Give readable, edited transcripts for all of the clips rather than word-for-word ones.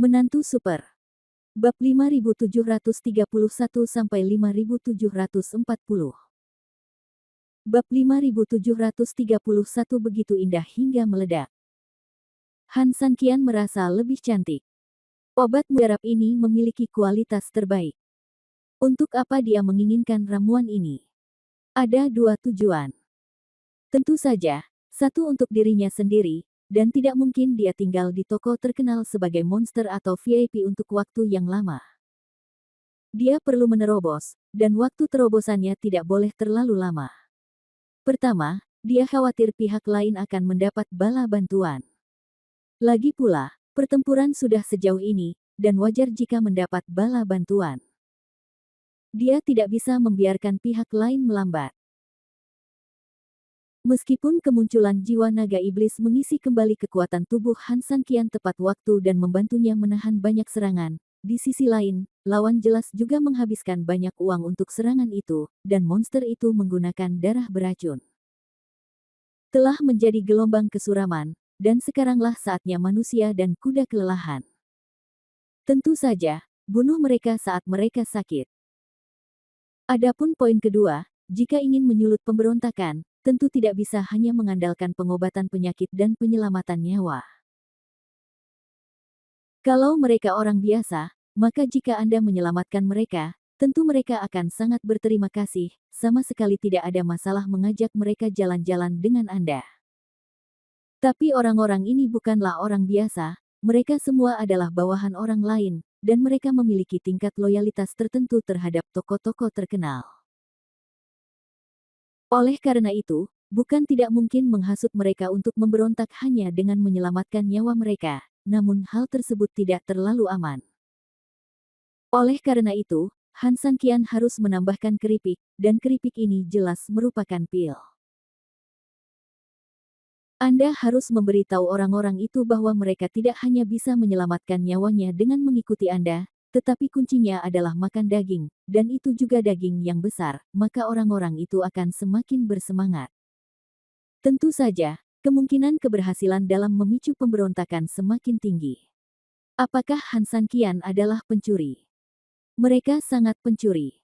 Menantu Super. Bab 5731 sampai 5740. Bab 5731 begitu indah hingga meledak. Han Sanqian merasa lebih cantik. Obat mujarab ini memiliki kualitas terbaik. Untuk apa dia menginginkan ramuan ini? Ada dua tujuan. Tentu saja, satu untuk dirinya sendiri, dan tidak mungkin dia tinggal di toko terkenal sebagai monster atau VIP untuk waktu yang lama. Dia perlu menerobos, dan waktu terobosannya tidak boleh terlalu lama. Pertama, dia khawatir pihak lain akan mendapat bala bantuan. Lagi pula, pertempuran sudah sejauh ini, dan wajar jika mendapat bala bantuan. Dia tidak bisa membiarkan pihak lain melambat. Meskipun kemunculan jiwa naga iblis mengisi kembali kekuatan tubuh Han Sanqian tepat waktu dan membantunya menahan banyak serangan, di sisi lain, lawan jelas juga menghabiskan banyak uang untuk serangan itu, dan monster itu menggunakan darah beracun. Telah menjadi gelombang kesuraman, dan sekaranglah saatnya manusia dan kuda kelelahan. Tentu saja, bunuh mereka saat mereka sakit. Adapun poin kedua, jika ingin menyulut pemberontakan, tentu tidak bisa hanya mengandalkan pengobatan penyakit dan penyelamatan nyawa. Kalau mereka orang biasa, maka jika Anda menyelamatkan mereka, tentu mereka akan sangat berterima kasih, sama sekali tidak ada masalah mengajak mereka jalan-jalan dengan Anda. Tapi orang-orang ini bukanlah orang biasa, mereka semua adalah bawahan orang lain, dan mereka memiliki tingkat loyalitas tertentu terhadap tokoh-tokoh terkenal. Oleh karena itu, bukan tidak mungkin menghasut mereka untuk memberontak hanya dengan menyelamatkan nyawa mereka, namun hal tersebut tidak terlalu aman. Oleh karena itu, Han Sanqian harus menambahkan keripik, dan keripik ini jelas merupakan pil. Anda harus memberitahu orang-orang itu bahwa mereka tidak hanya bisa menyelamatkan nyawanya dengan mengikuti Anda, tetapi kuncinya adalah makan daging, dan itu juga daging yang besar, maka orang-orang itu akan semakin bersemangat. Tentu saja, kemungkinan keberhasilan dalam memicu pemberontakan semakin tinggi. Apakah Han Sanqian adalah pencuri? Mereka sangat pencuri.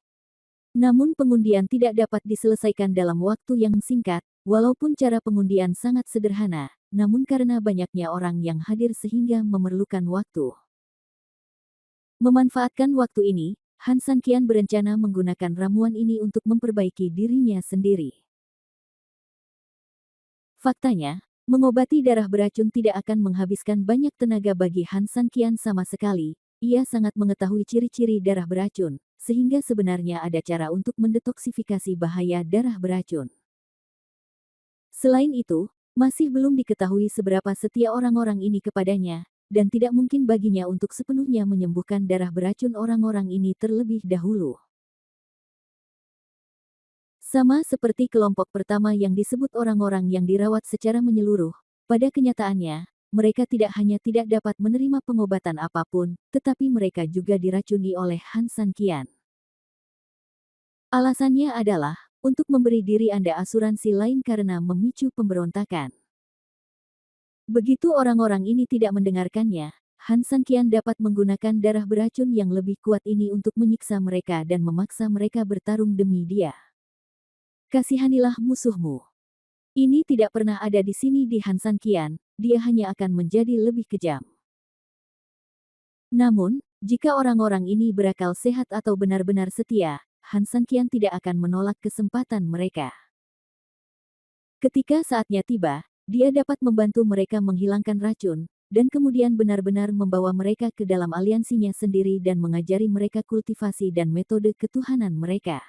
Namun pengundian tidak dapat diselesaikan dalam waktu yang singkat, walaupun cara pengundian sangat sederhana, namun karena banyaknya orang yang hadir sehingga memerlukan waktu. Memanfaatkan waktu ini, Han Sanqian berencana menggunakan ramuan ini untuk memperbaiki dirinya sendiri. Faktanya, mengobati darah beracun tidak akan menghabiskan banyak tenaga bagi Han Sanqian sama sekali. Ia sangat mengetahui ciri-ciri darah beracun, sehingga sebenarnya ada cara untuk mendetoksifikasi bahaya darah beracun. Selain itu, masih belum diketahui seberapa setia orang-orang ini kepadanya, dan tidak mungkin baginya untuk sepenuhnya menyembuhkan darah beracun orang-orang ini terlebih dahulu. Sama seperti kelompok pertama yang disebut orang-orang yang dirawat secara menyeluruh, pada kenyataannya, mereka tidak hanya tidak dapat menerima pengobatan apapun, tetapi mereka juga diracuni oleh Han Sanqian. Alasannya adalah, untuk memberi diri Anda asuransi lain karena memicu pemberontakan. Begitu orang-orang ini tidak mendengarkannya, Han Sanqian dapat menggunakan darah beracun yang lebih kuat ini untuk menyiksa mereka dan memaksa mereka bertarung demi dia. Kasihanilah musuhmu. Ini tidak pernah ada di sini di Han Sanqian, dia hanya akan menjadi lebih kejam. Namun, jika orang-orang ini berakal sehat atau benar-benar setia, Han Sanqian tidak akan menolak kesempatan mereka. Ketika saatnya tiba, dia dapat membantu mereka menghilangkan racun, dan kemudian benar-benar membawa mereka ke dalam aliansinya sendiri dan mengajari mereka kultivasi dan metode ketuhanan mereka.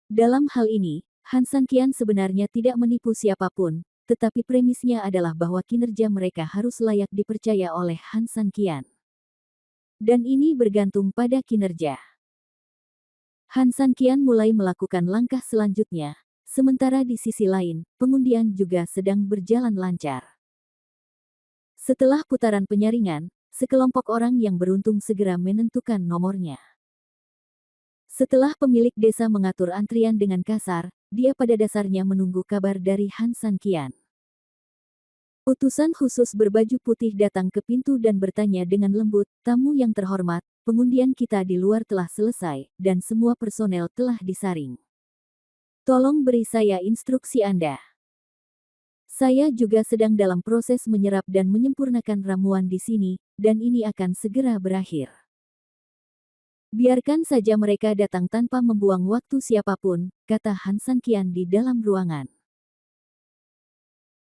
Dalam hal ini, Han Sanqian sebenarnya tidak menipu siapapun, tetapi premisnya adalah bahwa kinerja mereka harus layak dipercaya oleh Han Sanqian. Dan ini bergantung pada kinerja. Han Sanqian mulai melakukan langkah selanjutnya. Sementara di sisi lain, pengundian juga sedang berjalan lancar. Setelah putaran penyaringan, sekelompok orang yang beruntung segera menentukan nomornya. Setelah pemilik desa mengatur antrian dengan kasar, dia pada dasarnya menunggu kabar dari Han Sanqian. Utusan khusus berbaju putih datang ke pintu dan bertanya dengan lembut, "Tamu yang terhormat, pengundian kita di luar telah selesai, dan semua personel telah disaring. Tolong beri saya instruksi Anda. Saya juga sedang dalam proses menyerap dan menyempurnakan ramuan di sini, dan ini akan segera berakhir. Biarkan saja mereka datang tanpa membuang waktu siapapun," kata Han Sanqian di dalam ruangan.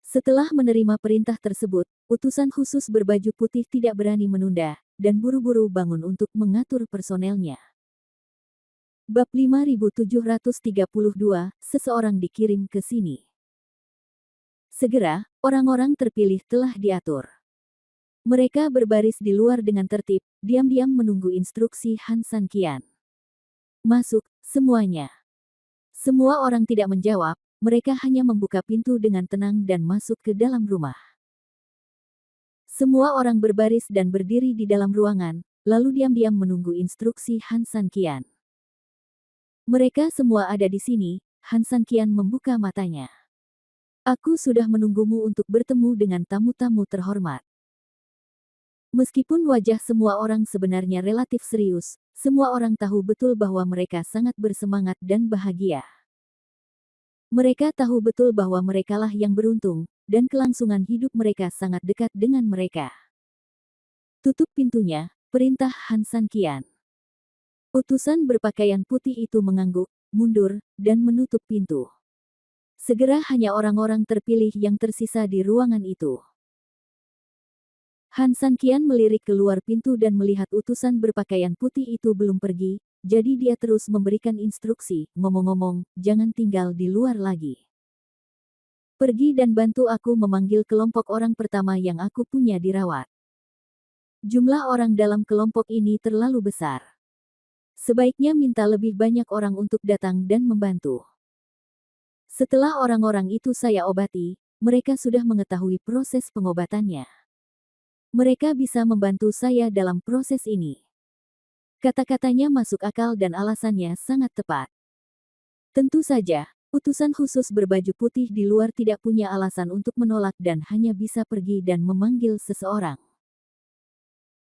Setelah menerima perintah tersebut, utusan khusus berbaju putih tidak berani menunda, dan buru-buru bangun untuk mengatur personelnya. Bab 5732, seseorang dikirim ke sini. Segera, orang-orang terpilih telah diatur. Mereka berbaris di luar dengan tertib, diam-diam menunggu instruksi Han Sanqian. "Masuk, semuanya." Semua orang tidak menjawab, mereka hanya membuka pintu dengan tenang dan masuk ke dalam rumah. Semua orang berbaris dan berdiri di dalam ruangan, lalu diam-diam menunggu instruksi Han Sanqian. "Mereka semua ada di sini," Han Sanqian membuka matanya. "Aku sudah menunggumu untuk bertemu dengan tamu-tamu terhormat." Meskipun wajah semua orang sebenarnya relatif serius, semua orang tahu betul bahwa mereka sangat bersemangat dan bahagia. Mereka tahu betul bahwa merekalah yang beruntung, dan kelangsungan hidup mereka sangat dekat dengan mereka. "Tutup pintunya," perintah Han Sanqian. Utusan berpakaian putih itu mengangguk, mundur, dan menutup pintu. Segera hanya orang-orang terpilih yang tersisa di ruangan itu. Han Sanqian melirik keluar pintu dan melihat utusan berpakaian putih itu belum pergi, jadi dia terus memberikan instruksi, "Ngomong-ngomong, jangan tinggal di luar lagi. Pergi dan bantu aku memanggil kelompok orang pertama yang aku punya dirawat. Jumlah orang dalam kelompok ini terlalu besar. Sebaiknya minta lebih banyak orang untuk datang dan membantu." Setelah orang-orang itu saya obati, mereka sudah mengetahui proses pengobatannya. Mereka bisa membantu saya dalam proses ini. Kata-katanya masuk akal dan alasannya sangat tepat. Tentu saja, utusan khusus berbaju putih di luar tidak punya alasan untuk menolak dan hanya bisa pergi dan memanggil seseorang.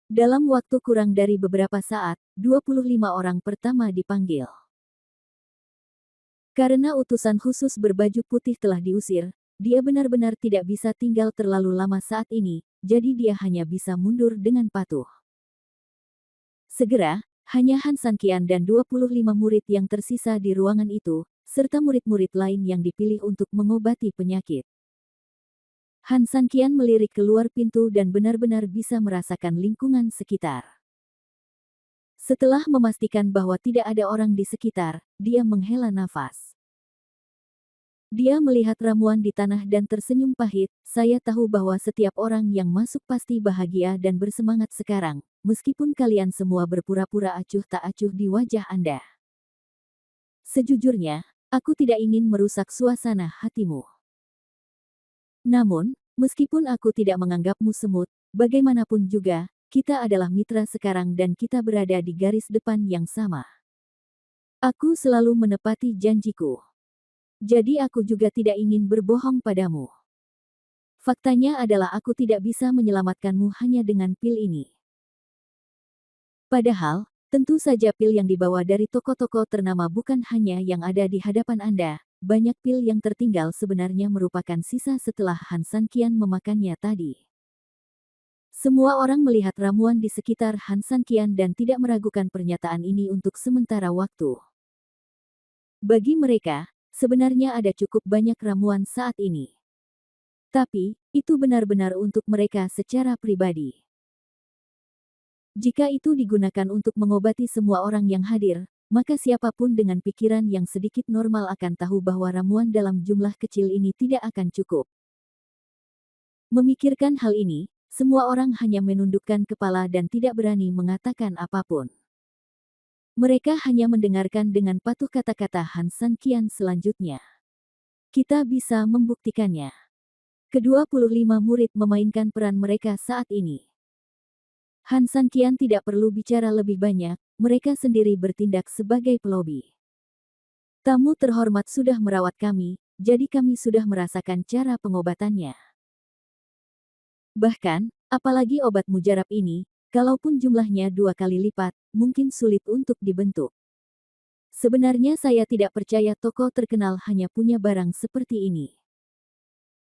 Dalam waktu kurang dari beberapa saat, 25 orang pertama dipanggil. Karena utusan khusus berbaju putih telah diusir, dia benar-benar tidak bisa tinggal terlalu lama saat ini, jadi dia hanya bisa mundur dengan patuh. Segera, hanya Han Sanqian dan 25 murid yang tersisa di ruangan itu, serta murid-murid lain yang dipilih untuk mengobati penyakit. Han Sanqian melirik keluar pintu dan benar-benar bisa merasakan lingkungan sekitar. Setelah memastikan bahwa tidak ada orang di sekitar, dia menghela nafas. Dia melihat ramuan di tanah dan tersenyum pahit, "Saya tahu bahwa setiap orang yang masuk pasti bahagia dan bersemangat sekarang, meskipun kalian semua berpura-pura acuh tak acuh di wajah Anda. Sejujurnya, aku tidak ingin merusak suasana hatimu. Namun, meskipun aku tidak menganggapmu semut, bagaimanapun juga, kita adalah mitra sekarang dan kita berada di garis depan yang sama. Aku selalu menepati janjiku. Jadi aku juga tidak ingin berbohong padamu. Faktanya adalah aku tidak bisa menyelamatkanmu hanya dengan pil ini. Padahal, tentu saja pil yang dibawa dari toko-toko ternama bukan hanya yang ada di hadapan Anda, banyak pil yang tertinggal sebenarnya merupakan sisa setelah Han Sanqian memakannya tadi." Semua orang melihat ramuan di sekitar Han Sanqian dan tidak meragukan pernyataan ini untuk sementara waktu. Bagi mereka, sebenarnya ada cukup banyak ramuan saat ini. Tapi, itu benar-benar untuk mereka secara pribadi. Jika itu digunakan untuk mengobati semua orang yang hadir, maka siapapun dengan pikiran yang sedikit normal akan tahu bahwa ramuan dalam jumlah kecil ini tidak akan cukup. Memikirkan hal ini, semua orang hanya menundukkan kepala dan tidak berani mengatakan apapun. Mereka hanya mendengarkan dengan patuh kata-kata Han Sanqian selanjutnya. "Kita bisa membuktikannya." Ke-25 murid memainkan peran mereka saat ini. Han Sanqian tidak perlu bicara lebih banyak, mereka sendiri bertindak sebagai pelobi. "Tamu terhormat sudah merawat kami, jadi kami sudah merasakan cara pengobatannya. Bahkan, apalagi obat mujarab ini, kalaupun jumlahnya 2 kali lipat, mungkin sulit untuk dibentuk. Sebenarnya saya tidak percaya tokoh terkenal hanya punya barang seperti ini.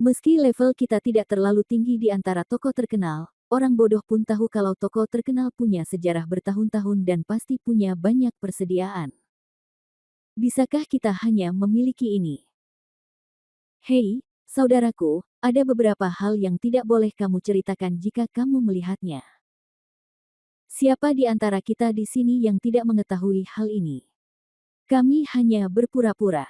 Meski level kita tidak terlalu tinggi di antara tokoh terkenal, orang bodoh pun tahu kalau tokoh terkenal punya sejarah bertahun-tahun dan pasti punya banyak persediaan. Bisakah kita hanya memiliki ini? Hei, saudaraku, ada beberapa hal yang tidak boleh kamu ceritakan jika kamu melihatnya. Siapa di antara kita di sini yang tidak mengetahui hal ini? Kami hanya berpura-pura.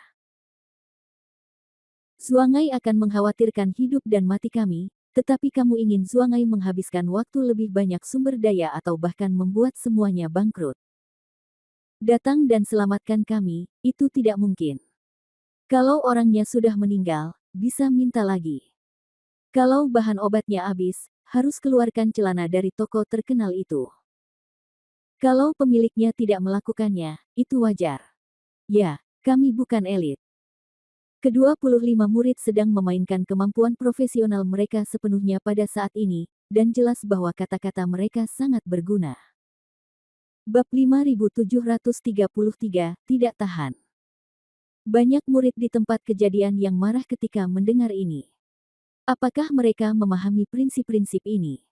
Zuangai akan mengkhawatirkan hidup dan mati kami, tetapi kamu ingin Zuangai menghabiskan waktu lebih banyak sumber daya atau bahkan membuat semuanya bangkrut. Datang dan selamatkan kami, itu tidak mungkin. Kalau orangnya sudah meninggal, bisa minta lagi. Kalau bahan obatnya habis, harus keluarkan celana dari toko terkenal itu. Kalau pemiliknya tidak melakukannya, itu wajar. Ya, kami bukan elit. Ke-25 murid sedang memainkan kemampuan profesional mereka sepenuhnya pada saat ini, dan jelas bahwa kata-kata mereka sangat berguna. Bab 5733, tidak tahan. Banyak murid di tempat kejadian yang marah ketika mendengar ini. Apakah mereka memahami prinsip-prinsip ini?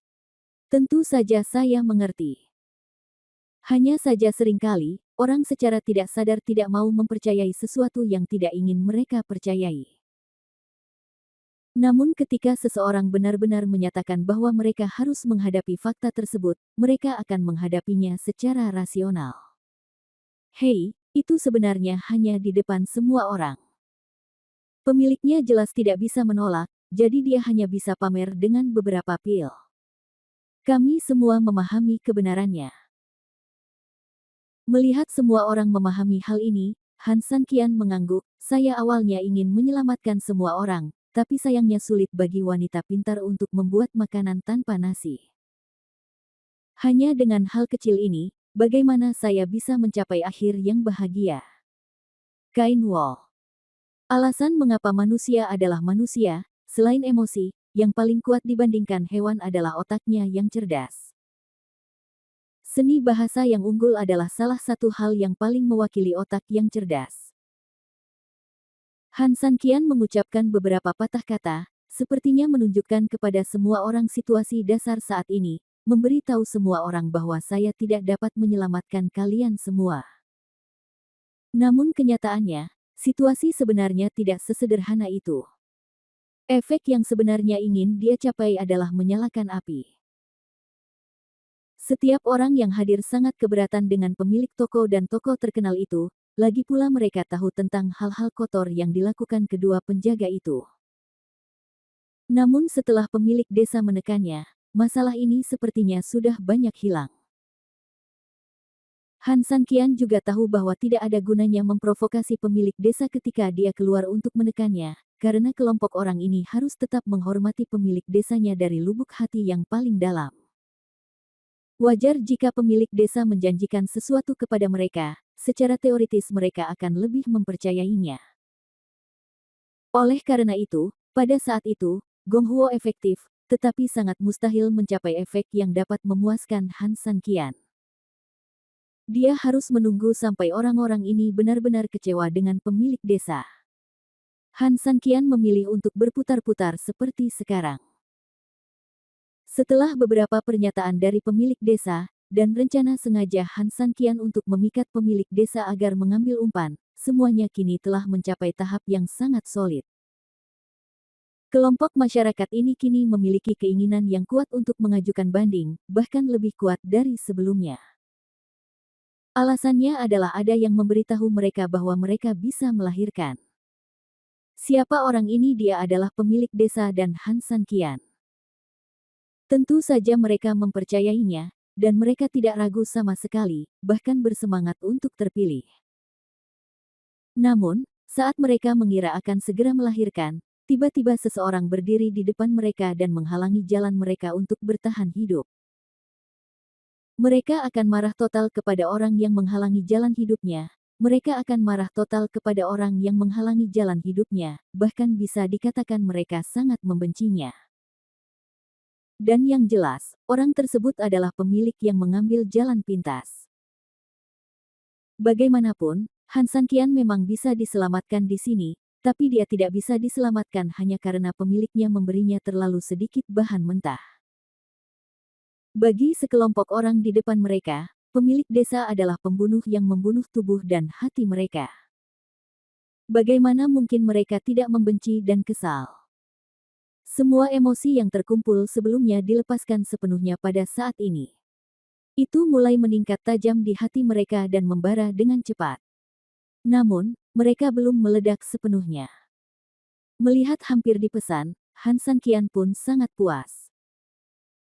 Tentu saja saya mengerti. Hanya saja seringkali, orang secara tidak sadar tidak mau mempercayai sesuatu yang tidak ingin mereka percayai. Namun ketika seseorang benar-benar menyatakan bahwa mereka harus menghadapi fakta tersebut, mereka akan menghadapinya secara rasional. Hei, itu sebenarnya hanya di depan semua orang. Pemiliknya jelas tidak bisa menolak, jadi dia hanya bisa pamer dengan beberapa pil. Kami semua memahami kebenarannya. Melihat semua orang memahami hal ini, Han Sanqian mengangguk, saya awalnya ingin menyelamatkan semua orang, tapi sayangnya sulit bagi wanita pintar untuk membuat makanan tanpa nasi. Hanya dengan hal kecil ini, bagaimana saya bisa mencapai akhir yang bahagia? Kain Wall. Alasan mengapa manusia adalah manusia, selain emosi, yang paling kuat dibandingkan hewan adalah otaknya yang cerdas. Seni bahasa yang unggul adalah salah satu hal yang paling mewakili otak yang cerdas. Han Sanqian mengucapkan beberapa patah kata, sepertinya menunjukkan kepada semua orang situasi dasar saat ini, memberi tahu semua orang bahwa saya tidak dapat menyelamatkan kalian semua. Namun kenyataannya, situasi sebenarnya tidak sesederhana itu. Efek yang sebenarnya ingin dia capai adalah menyalakan api. Setiap orang yang hadir sangat keberatan dengan pemilik toko dan toko terkenal itu, lagi pula mereka tahu tentang hal-hal kotor yang dilakukan kedua penjaga itu. Namun setelah pemilik desa menekannya, masalah ini sepertinya sudah banyak hilang. Han Sanqian juga tahu bahwa tidak ada gunanya memprovokasi pemilik desa ketika dia keluar untuk menekannya, karena kelompok orang ini harus tetap menghormati pemilik desanya dari lubuk hati yang paling dalam. Wajar jika pemilik desa menjanjikan sesuatu kepada mereka, secara teoritis mereka akan lebih mempercayainya. Oleh karena itu, pada saat itu, Gong Huo efektif, tetapi sangat mustahil mencapai efek yang dapat memuaskan Han Sanqian. Dia harus menunggu sampai orang-orang ini benar-benar kecewa dengan pemilik desa. Han Sanqian memilih untuk berputar-putar seperti sekarang. Setelah beberapa pernyataan dari pemilik desa, dan rencana sengaja Han Sanqian untuk memikat pemilik desa agar mengambil umpan, semuanya kini telah mencapai tahap yang sangat solid. Kelompok masyarakat ini kini memiliki keinginan yang kuat untuk mengajukan banding, bahkan lebih kuat dari sebelumnya. Alasannya adalah ada yang memberitahu mereka bahwa mereka bisa melahirkan. Siapa orang ini? Dia adalah pemilik desa dan Han Sanqian. Tentu saja mereka mempercayainya, dan mereka tidak ragu sama sekali, bahkan bersemangat untuk terpilih. Namun, saat mereka mengira akan segera melahirkan, tiba-tiba seseorang berdiri di depan mereka dan menghalangi jalan mereka untuk bertahan hidup. Mereka akan marah total kepada orang yang menghalangi jalan hidupnya. Mereka akan marah total kepada orang yang menghalangi jalan hidupnya, bahkan bisa dikatakan mereka sangat membencinya. Dan yang jelas, orang tersebut adalah pemilik yang mengambil jalan pintas. Bagaimanapun, Han Sanqian memang bisa diselamatkan di sini, tapi dia tidak bisa diselamatkan hanya karena pemiliknya memberinya terlalu sedikit bahan mentah. Bagi sekelompok orang di depan mereka, pemilik desa adalah pembunuh yang membunuh tubuh dan hati mereka. Bagaimana mungkin mereka tidak membenci dan kesal? Semua emosi yang terkumpul sebelumnya dilepaskan sepenuhnya pada saat ini. Itu mulai meningkat tajam di hati mereka dan membara dengan cepat. Namun, mereka belum meledak sepenuhnya. Melihat hampir dipesan, Han Sanqian pun sangat puas.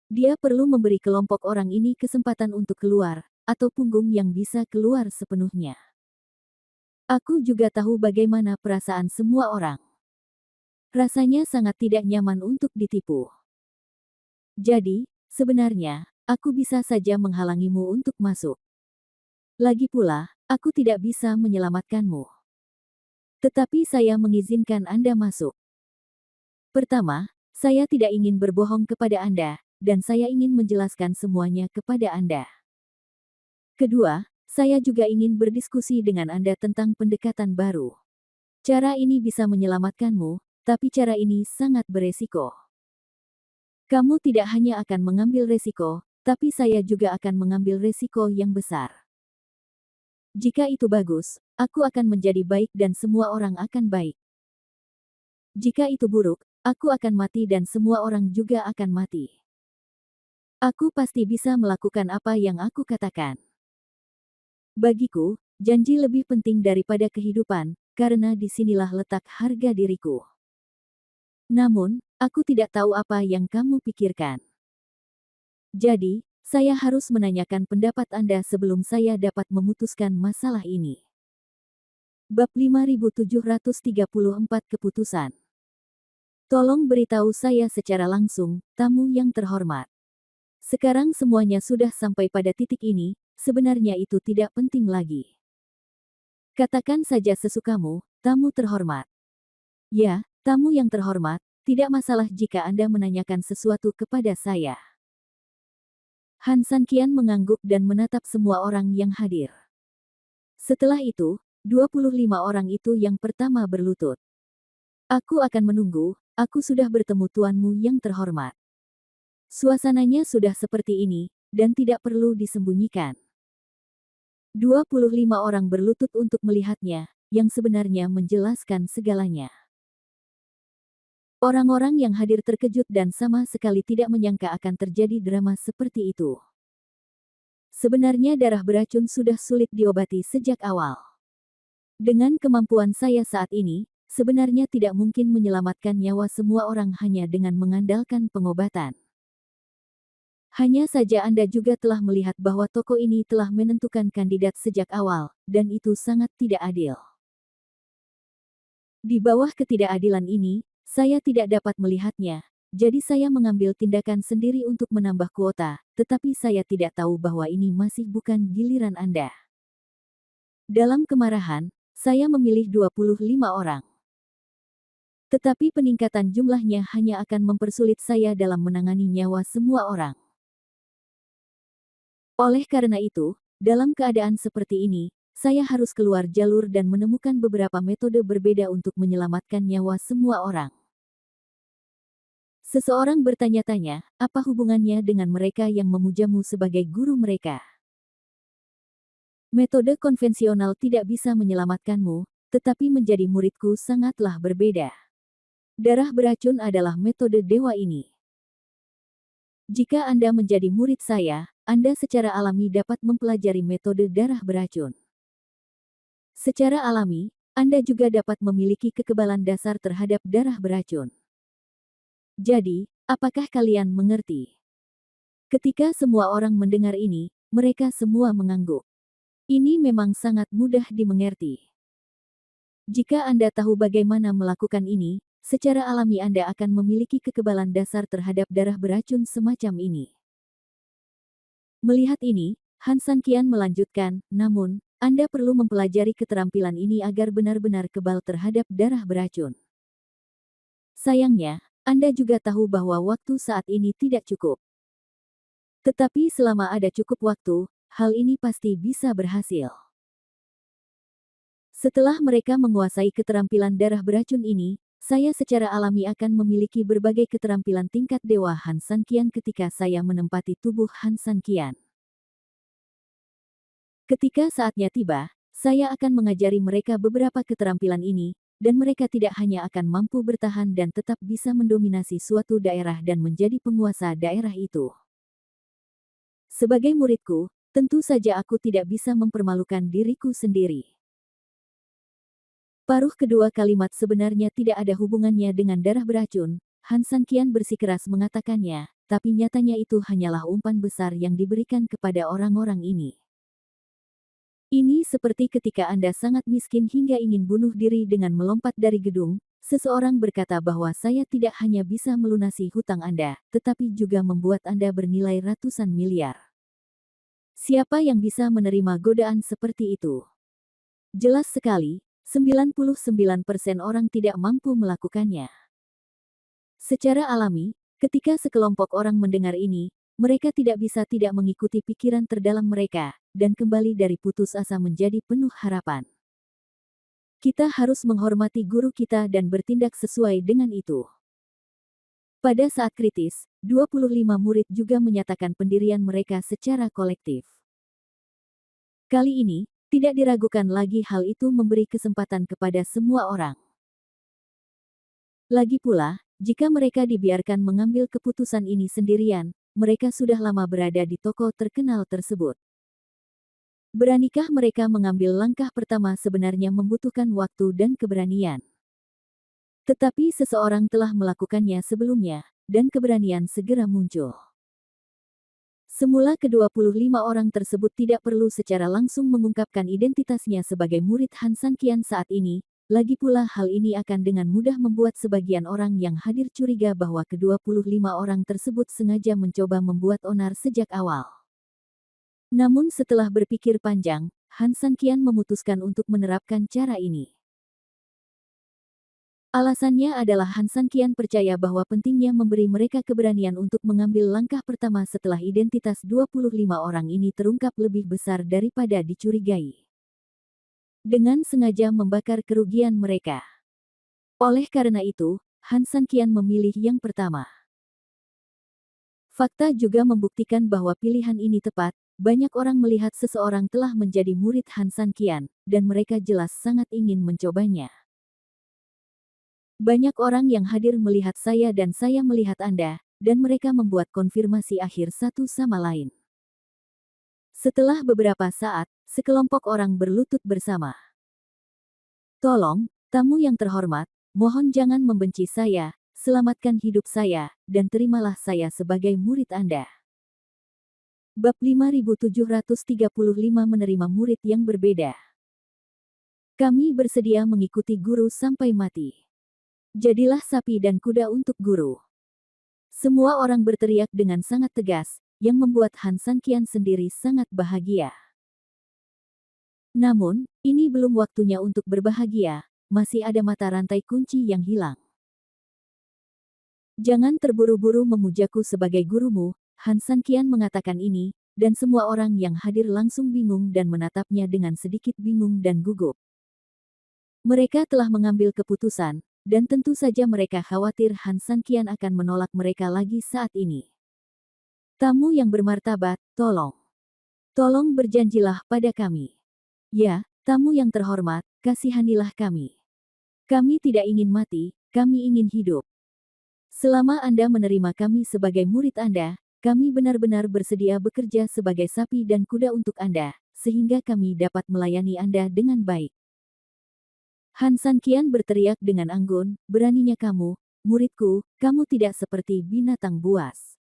Dia perlu memberi kelompok orang ini kesempatan untuk keluar, atau punggung yang bisa keluar sepenuhnya. Aku juga tahu bagaimana perasaan semua orang. Rasanya sangat tidak nyaman untuk ditipu. Jadi, sebenarnya, aku bisa saja menghalangimu untuk masuk. Lagi pula, aku tidak bisa menyelamatkanmu. Tetapi saya mengizinkan Anda masuk. Pertama, saya tidak ingin berbohong kepada Anda, dan saya ingin menjelaskan semuanya kepada Anda. Kedua, saya juga ingin berdiskusi dengan Anda tentang pendekatan baru. Cara ini bisa menyelamatkanmu, tapi cara ini sangat beresiko. Kamu tidak hanya akan mengambil resiko, tapi saya juga akan mengambil resiko yang besar. Jika itu bagus, aku akan menjadi baik dan semua orang akan baik. Jika itu buruk, aku akan mati dan semua orang juga akan mati. Aku pasti bisa melakukan apa yang aku katakan. Bagiku, janji lebih penting daripada kehidupan, karena disinilah letak harga diriku. Namun, aku tidak tahu apa yang kamu pikirkan. Jadi, saya harus menanyakan pendapat Anda sebelum saya dapat memutuskan masalah ini. Bab 5734 Keputusan. Tolong beritahu saya secara langsung, tamu yang terhormat. Sekarang semuanya sudah sampai pada titik ini, sebenarnya itu tidak penting lagi. Katakan saja sesukamu, tamu terhormat. Ya, tamu yang terhormat, tidak masalah jika Anda menanyakan sesuatu kepada saya. Han Sanqian mengangguk dan menatap semua orang yang hadir. Setelah itu, 25 orang itu yang pertama berlutut. Aku akan menunggu, aku sudah bertemu tuanmu yang terhormat. Suasananya sudah seperti ini, dan tidak perlu disembunyikan. 25 orang berlutut untuk melihatnya, yang sebenarnya menjelaskan segalanya. Orang-orang yang hadir terkejut dan sama sekali tidak menyangka akan terjadi drama seperti itu. Sebenarnya darah beracun sudah sulit diobati sejak awal. Dengan kemampuan saya saat ini, sebenarnya tidak mungkin menyelamatkan nyawa semua orang hanya dengan mengandalkan pengobatan. Hanya saja Anda juga telah melihat bahwa toko ini telah menentukan kandidat sejak awal, dan itu sangat tidak adil. Di bawah ketidakadilan ini, saya tidak dapat melihatnya, jadi saya mengambil tindakan sendiri untuk menambah kuota, tetapi saya tidak tahu bahwa ini masih bukan giliran Anda. Dalam kemarahan, saya memilih 25 orang. Tetapi peningkatan jumlahnya hanya akan mempersulit saya dalam menangani nyawa semua orang. Oleh karena itu, dalam keadaan seperti ini, saya harus keluar jalur dan menemukan beberapa metode berbeda untuk menyelamatkan nyawa semua orang. Seseorang bertanya-tanya, apa hubungannya dengan mereka yang memujamu sebagai guru mereka? Metode konvensional tidak bisa menyelamatkanmu, tetapi menjadi muridku sangatlah berbeda. Darah beracun adalah metode dewa ini. Jika Anda menjadi murid saya, Anda secara alami dapat mempelajari metode darah beracun. Secara alami, Anda juga dapat memiliki kekebalan dasar terhadap darah beracun. Jadi, apakah kalian mengerti? Ketika semua orang mendengar ini, mereka semua mengangguk. Ini memang sangat mudah dimengerti. Jika Anda tahu bagaimana melakukan ini, secara alami Anda akan memiliki kekebalan dasar terhadap darah beracun semacam ini. Melihat ini, Han Sanqian melanjutkan, namun, Anda perlu mempelajari keterampilan ini agar benar-benar kebal terhadap darah beracun. Sayangnya, Anda juga tahu bahwa waktu saat ini tidak cukup. Tetapi selama ada cukup waktu, hal ini pasti bisa berhasil. Setelah mereka menguasai keterampilan darah beracun ini, saya secara alami akan memiliki berbagai keterampilan tingkat Dewa Han San Qian ketika saya menempati tubuh Han San Qian. Ketika saatnya tiba, saya akan mengajari mereka beberapa keterampilan ini, dan mereka tidak hanya akan mampu bertahan dan tetap bisa mendominasi suatu daerah dan menjadi penguasa daerah itu. Sebagai muridku, tentu saja aku tidak bisa mempermalukan diriku sendiri. Paruh kedua kalimat sebenarnya tidak ada hubungannya dengan darah beracun, Han San Qian bersikeras mengatakannya, tapi nyatanya itu hanyalah umpan besar yang diberikan kepada orang-orang ini. Ini seperti ketika Anda sangat miskin hingga ingin bunuh diri dengan melompat dari gedung, seseorang berkata bahwa saya tidak hanya bisa melunasi hutang Anda, tetapi juga membuat Anda bernilai ratusan miliar. Siapa yang bisa menerima godaan seperti itu? Jelas sekali, 99% orang tidak mampu melakukannya. Secara alami, ketika sekelompok orang mendengar ini, mereka tidak bisa tidak mengikuti pikiran terdalam mereka, dan kembali dari putus asa menjadi penuh harapan. Kita harus menghormati guru kita dan bertindak sesuai dengan itu. Pada saat kritis, 25 murid juga menyatakan pendirian mereka secara kolektif. Kali ini, tidak diragukan lagi hal itu memberi kesempatan kepada semua orang. Lagi pula, jika mereka dibiarkan mengambil keputusan ini sendirian, mereka sudah lama berada di toko terkenal tersebut. Beranikah mereka mengambil langkah pertama sebenarnya membutuhkan waktu dan keberanian. Tetapi seseorang telah melakukannya sebelumnya, dan keberanian segera muncul. Semula ke-25 orang tersebut tidak perlu secara langsung mengungkapkan identitasnya sebagai murid Han San Qian saat ini, lagi pula hal ini akan dengan mudah membuat sebagian orang yang hadir curiga bahwa ke-25 orang tersebut sengaja mencoba membuat onar sejak awal. Namun setelah berpikir panjang, Han San Qian memutuskan untuk menerapkan cara ini. Alasannya adalah Han San Qian percaya bahwa pentingnya memberi mereka keberanian untuk mengambil langkah pertama setelah identitas 25 orang ini terungkap lebih besar daripada dicurigai. Dengan sengaja membakar kerugian mereka. Oleh karena itu, Han San Qian memilih yang pertama. Fakta juga membuktikan bahwa pilihan ini tepat, banyak orang melihat seseorang telah menjadi murid Han San Qian, dan mereka jelas sangat ingin mencobanya. Banyak orang yang hadir melihat saya dan saya melihat Anda, dan mereka membuat konfirmasi akhir satu sama lain. Setelah beberapa saat, sekelompok orang berlutut bersama. Tolong, tamu yang terhormat, mohon jangan membenci saya, selamatkan hidup saya, dan terimalah saya sebagai murid Anda. Bab 5735 menerima murid yang berbeda. Kami bersedia mengikuti guru sampai mati. Jadilah sapi dan kuda untuk guru. Semua orang berteriak dengan sangat tegas, yang membuat Han San Qian sendiri sangat bahagia. Namun, ini belum waktunya untuk berbahagia, masih ada mata rantai kunci yang hilang. Jangan terburu-buru memujaku sebagai gurumu, Han San Qian mengatakan ini, dan semua orang yang hadir langsung bingung dan menatapnya dengan sedikit bingung dan gugup. Mereka telah mengambil keputusan, dan tentu saja mereka khawatir Han San Qian akan menolak mereka lagi saat ini. Tamu yang bermartabat, tolong. Tolong berjanjilah pada kami. Ya, tamu yang terhormat, kasihanilah kami. Kami tidak ingin mati, kami ingin hidup. Selama Anda menerima kami sebagai murid Anda, kami benar-benar bersedia bekerja sebagai sapi dan kuda untuk Anda, sehingga kami dapat melayani Anda dengan baik. Han San Qian berteriak dengan anggun, beraninya kamu, muridku, kamu tidak seperti binatang buas.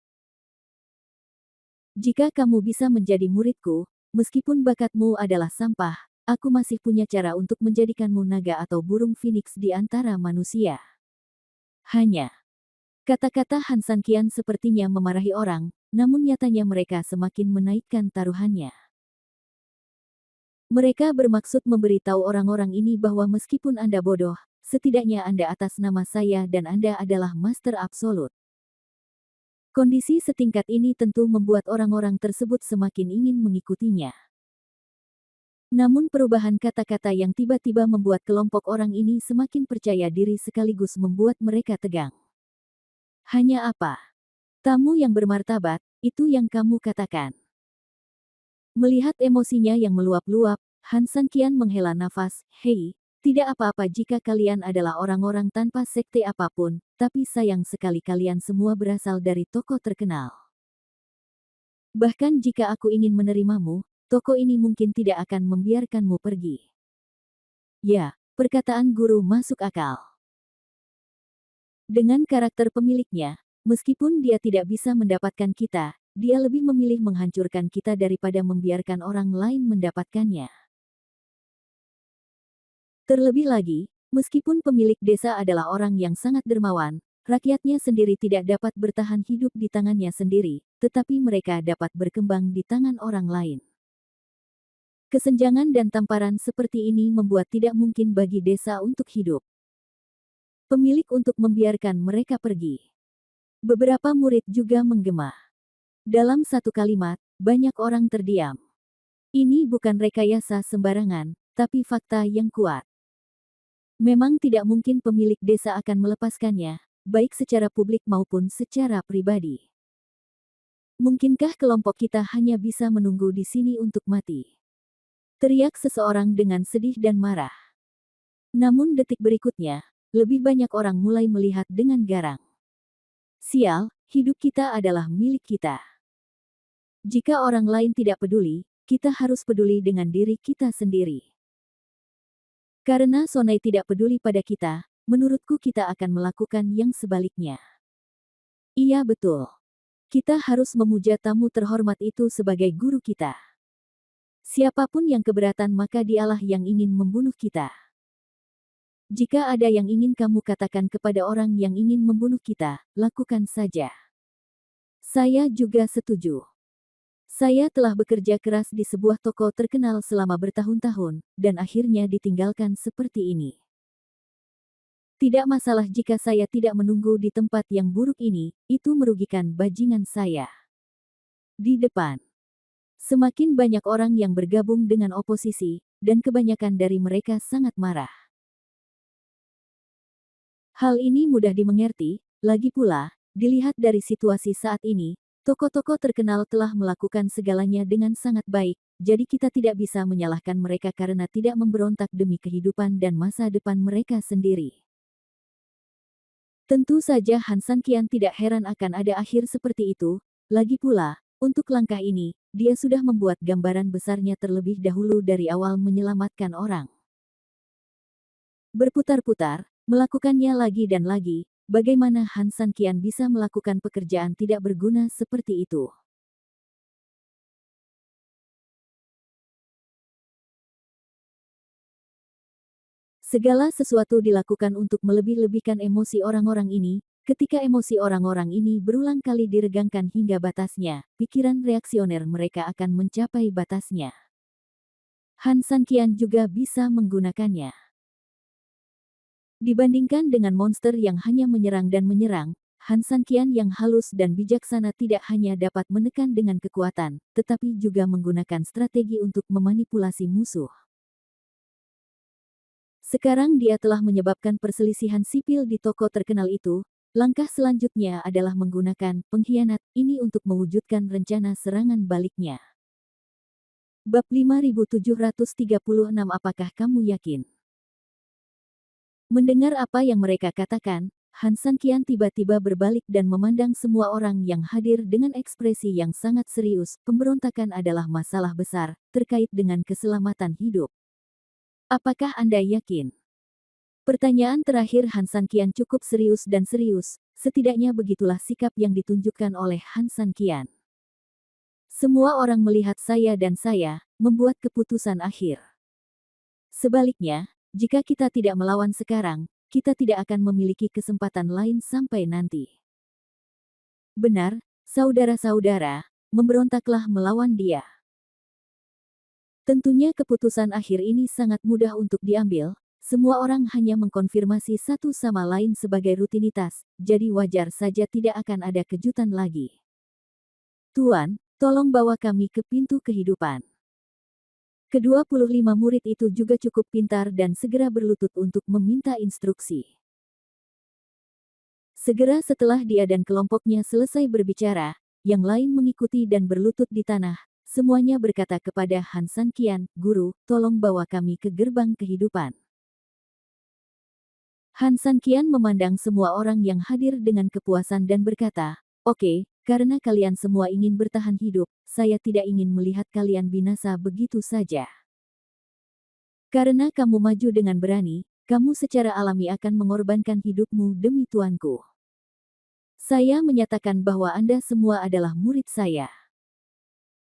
Jika kamu bisa menjadi muridku, meskipun bakatmu adalah sampah, aku masih punya cara untuk menjadikanmu naga atau burung phoenix di antara manusia. Hanya. Kata-kata Han San Qian sepertinya memarahi orang, namun nyatanya mereka semakin menaikkan taruhannya. Mereka bermaksud memberitahu orang-orang ini bahwa meskipun Anda bodoh, setidaknya Anda atas nama saya dan Anda adalah master absolut. Kondisi setingkat ini tentu membuat orang-orang tersebut semakin ingin mengikutinya. Namun perubahan kata-kata yang tiba-tiba membuat kelompok orang ini semakin percaya diri sekaligus membuat mereka tegang. Hanya apa? Tamu yang bermartabat, itu yang kamu katakan. Melihat emosinya yang meluap-luap, Han Sanqian menghela nafas, "Hei, tidak apa-apa jika kalian adalah orang-orang tanpa sekte apapun, tapi sayang sekali kalian semua berasal dari tokoh terkenal. Bahkan jika aku ingin menerimamu, toko ini mungkin tidak akan membiarkanmu pergi." Ya, perkataan guru masuk akal. Dengan karakter pemiliknya, meskipun dia tidak bisa mendapatkan kita, dia lebih memilih menghancurkan kita daripada membiarkan orang lain mendapatkannya. Terlebih lagi, meskipun pemilik desa adalah orang yang sangat dermawan, rakyatnya sendiri tidak dapat bertahan hidup di tangannya sendiri, tetapi mereka dapat berkembang di tangan orang lain. Kesenjangan dan tamparan seperti ini membuat tidak mungkin bagi desa untuk hidup. Pemilik untuk membiarkan mereka pergi. Beberapa murid juga menggema. Dalam satu kalimat, banyak orang terdiam. Ini bukan rekayasa sembarangan, tapi fakta yang kuat. Memang tidak mungkin pemilik desa akan melepaskannya, baik secara publik maupun secara pribadi. Mungkinkah kelompok kita hanya bisa menunggu di sini untuk mati? Teriak seseorang dengan sedih dan marah. Namun detik berikutnya, lebih banyak orang mulai melihat dengan garang. Sial, hidup kita adalah milik kita. Jika orang lain tidak peduli, kita harus peduli dengan diri kita sendiri. Karena Sonai tidak peduli pada kita, menurutku kita akan melakukan yang sebaliknya. Iya betul. Kita harus memuja tamu terhormat itu sebagai guru kita. Siapapun yang keberatan maka dialah yang ingin membunuh kita. Jika ada yang ingin kamu katakan kepada orang yang ingin membunuh kita, lakukan saja. Saya juga setuju. Saya telah bekerja keras di sebuah toko terkenal selama bertahun-tahun, dan akhirnya ditinggalkan seperti ini. Tidak masalah jika saya tidak menunggu di tempat yang buruk ini, itu merugikan bajingan saya. Di depan. Semakin banyak orang yang bergabung dengan oposisi, dan kebanyakan dari mereka sangat marah. Hal ini mudah dimengerti, lagi pula, dilihat dari situasi saat ini, tokoh-tokoh terkenal telah melakukan segalanya dengan sangat baik, jadi kita tidak bisa menyalahkan mereka karena tidak memberontak demi kehidupan dan masa depan mereka sendiri. Tentu saja Han Sanqian tidak heran akan ada akhir seperti itu, lagi pula, untuk langkah ini, dia sudah membuat gambaran besarnya terlebih dahulu dari awal menyelamatkan orang. Berputar-putar, melakukannya lagi dan lagi, bagaimana Han Sanqian bisa melakukan pekerjaan tidak berguna seperti itu? Segala sesuatu dilakukan untuk melebih-lebihkan emosi orang-orang ini. Ketika emosi orang-orang ini berulang kali diregangkan hingga batasnya, pikiran reaksioner mereka akan mencapai batasnya. Han Sanqian juga bisa menggunakannya. Dibandingkan dengan monster yang hanya menyerang dan menyerang, Han Sanqian yang halus dan bijaksana tidak hanya dapat menekan dengan kekuatan, tetapi juga menggunakan strategi untuk memanipulasi musuh. Sekarang dia telah menyebabkan perselisihan sipil di toko terkenal itu. Langkah selanjutnya adalah menggunakan pengkhianat ini untuk mewujudkan rencana serangan baliknya. Bab 5736. Apakah kamu yakin? Mendengar apa yang mereka katakan, Han Sanqian tiba-tiba berbalik dan memandang semua orang yang hadir dengan ekspresi yang sangat serius. Pemberontakan adalah masalah besar, terkait dengan keselamatan hidup. Apakah Anda yakin? Pertanyaan terakhir Han Sanqian cukup serius dan serius, setidaknya begitulah sikap yang ditunjukkan oleh Han Sanqian. Semua orang melihat saya dan saya, membuat keputusan akhir. Sebaliknya, jika kita tidak melawan sekarang, kita tidak akan memiliki kesempatan lain sampai nanti. Benar, saudara-saudara, memberontaklah melawan dia. Tentunya keputusan akhir ini sangat mudah untuk diambil, semua orang hanya mengkonfirmasi satu sama lain sebagai rutinitas, jadi wajar saja tidak akan ada kejutan lagi. Tuan, tolong bawa kami ke pintu kehidupan. Ke-25 murid itu juga cukup pintar dan segera berlutut untuk meminta instruksi. Segera setelah dia dan kelompoknya selesai berbicara, yang lain mengikuti dan berlutut di tanah. Semuanya berkata kepada Han San Qian, "Guru, tolong bawa kami ke gerbang kehidupan." Han San Qian memandang semua orang yang hadir dengan kepuasan dan berkata, "Oke, karena kalian semua ingin bertahan hidup, saya tidak ingin melihat kalian binasa begitu saja. Karena kamu maju dengan berani, kamu secara alami akan mengorbankan hidupmu demi tuanku. Saya menyatakan bahwa Anda semua adalah murid saya.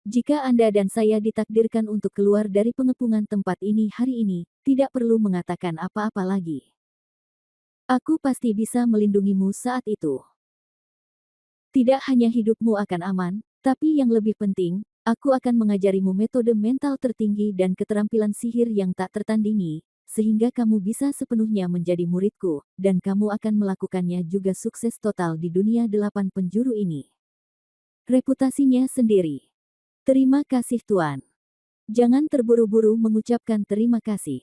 Jika Anda dan saya ditakdirkan untuk keluar dari pengepungan tempat ini hari ini, tidak perlu mengatakan apa-apa lagi. Aku pasti bisa melindungimu saat itu. Tidak hanya hidupmu akan aman, tapi yang lebih penting, aku akan mengajarimu metode mental tertinggi dan keterampilan sihir yang tak tertandingi, sehingga kamu bisa sepenuhnya menjadi muridku, dan kamu akan melakukannya juga sukses total di dunia 8 penjuru ini. Reputasinya sendiri. Terima kasih Tuan. Jangan terburu-buru mengucapkan terima kasih.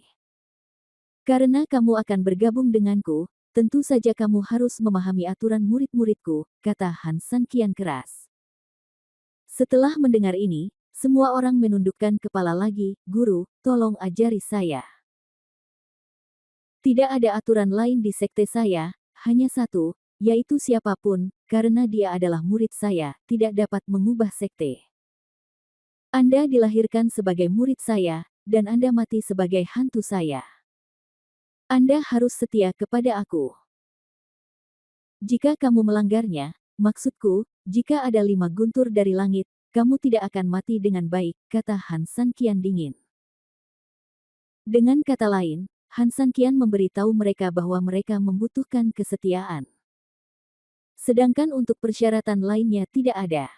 Karena kamu akan bergabung denganku, tentu saja kamu harus memahami aturan murid-muridku, kata Han San Qian keras. Setelah mendengar ini, semua orang menundukkan kepala lagi, "Guru, tolong ajari saya." Tidak ada aturan lain di sekte saya, hanya satu, yaitu siapapun, karena dia adalah murid saya, tidak dapat mengubah sekte. Anda dilahirkan sebagai murid saya, dan Anda mati sebagai hantu saya. Anda harus setia kepada aku. Jika kamu melanggarnya, maksudku, jika ada 5 guntur dari langit, kamu tidak akan mati dengan baik, kata Han San Qian dingin. Dengan kata lain, Han San Qian memberitahu mereka bahwa mereka membutuhkan kesetiaan. Sedangkan untuk persyaratan lainnya tidak ada.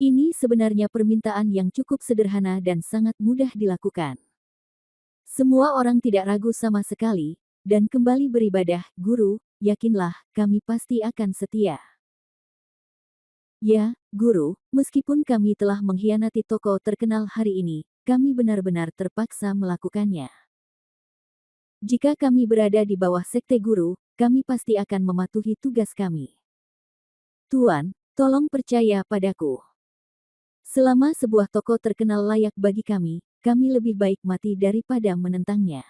Ini sebenarnya permintaan yang cukup sederhana dan sangat mudah dilakukan. Semua orang tidak ragu sama sekali, dan kembali beribadah, "Guru, yakinlah, kami pasti akan setia." Ya, Guru, meskipun kami telah mengkhianati tokoh terkenal hari ini, kami benar-benar terpaksa melakukannya. Jika kami berada di bawah sekte Guru, kami pasti akan mematuhi tugas kami. Tuan, tolong percaya padaku. Selama sebuah tokoh terkenal layak bagi kami lebih baik mati daripada menentangnya.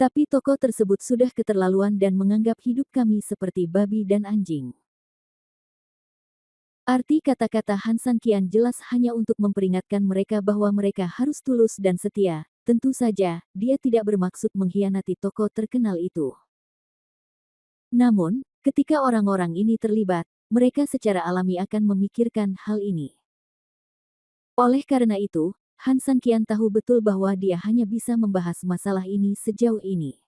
Tapi tokoh tersebut sudah keterlaluan dan menganggap hidup kami seperti babi dan anjing. Arti kata-kata Han San Qian jelas hanya untuk memperingatkan mereka bahwa mereka harus tulus dan setia. Tentu saja, dia tidak bermaksud mengkhianati tokoh terkenal itu. Namun, ketika orang-orang ini terlibat, mereka secara alami akan memikirkan hal ini. Oleh karena itu, Han San Qian tahu betul bahwa dia hanya bisa membahas masalah ini sejauh ini.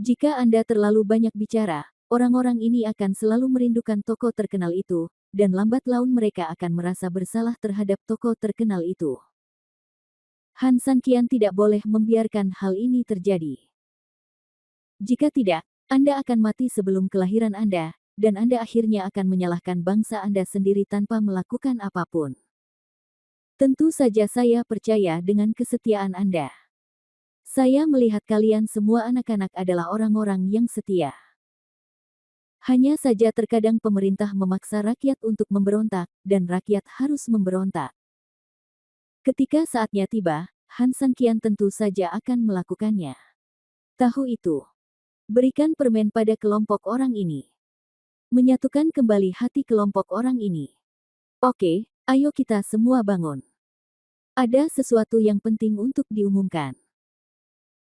Jika Anda terlalu banyak bicara, orang-orang ini akan selalu merindukan tokoh terkenal itu, dan lambat laun mereka akan merasa bersalah terhadap tokoh terkenal itu. Han San Qian tidak boleh membiarkan hal ini terjadi. Jika tidak, Anda akan mati sebelum kelahiran Anda, dan Anda akhirnya akan menyalahkan bangsa Anda sendiri tanpa melakukan apapun. Tentu saja saya percaya dengan kesetiaan Anda. Saya melihat kalian semua anak-anak adalah orang-orang yang setia. Hanya saja terkadang pemerintah memaksa rakyat untuk memberontak, dan rakyat harus memberontak. Ketika saatnya tiba, Han San Qian tentu saja akan melakukannya. Tahu itu. Berikan permen pada kelompok orang ini. Menyatukan kembali hati kelompok orang ini. Oke, ayo kita semua bangun. Ada sesuatu yang penting untuk diumumkan.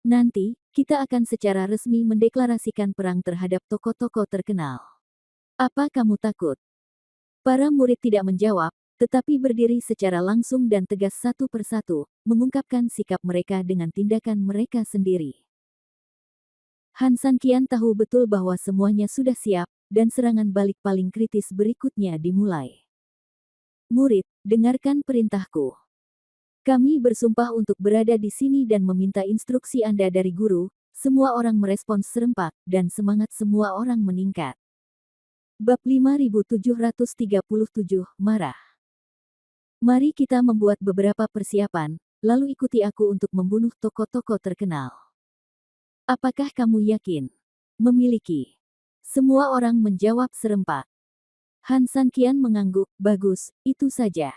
Nanti, kita akan secara resmi mendeklarasikan perang terhadap tokoh-tokoh terkenal. Apa kamu takut? Para murid tidak menjawab, tetapi berdiri secara langsung dan tegas satu persatu, mengungkapkan sikap mereka dengan tindakan mereka sendiri. Han San Qian tahu betul bahwa semuanya sudah siap, dan serangan balik paling kritis berikutnya dimulai. Murid, dengarkan perintahku. Kami bersumpah untuk berada di sini dan meminta instruksi Anda dari guru. Semua orang merespons serempak, dan semangat semua orang meningkat. Bab 5737, Marah. Mari kita membuat beberapa persiapan, lalu ikuti aku untuk membunuh tokoh-tokoh terkenal. Apakah kamu yakin? Memiliki. Semua orang menjawab serempak. Han Sanqian mengangguk, bagus, itu saja.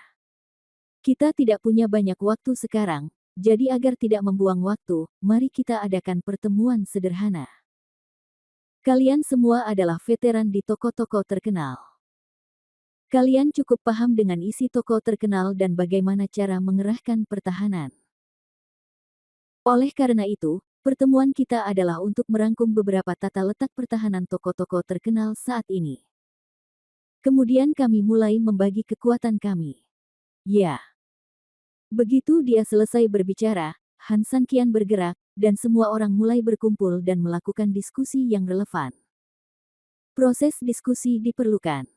Kita tidak punya banyak waktu sekarang, jadi agar tidak membuang waktu, mari kita adakan pertemuan sederhana. Kalian semua adalah veteran di tokoh-tokoh terkenal. Kalian cukup paham dengan isi tokoh terkenal dan bagaimana cara mengerahkan pertahanan. Oleh karena itu, pertemuan kita adalah untuk merangkum beberapa tata letak pertahanan tokoh-tokoh terkenal saat ini. Kemudian kami mulai membagi kekuatan kami. Ya. Begitu dia selesai berbicara, Han Sanqian bergerak, dan semua orang mulai berkumpul dan melakukan diskusi yang relevan. Proses diskusi diperlukan.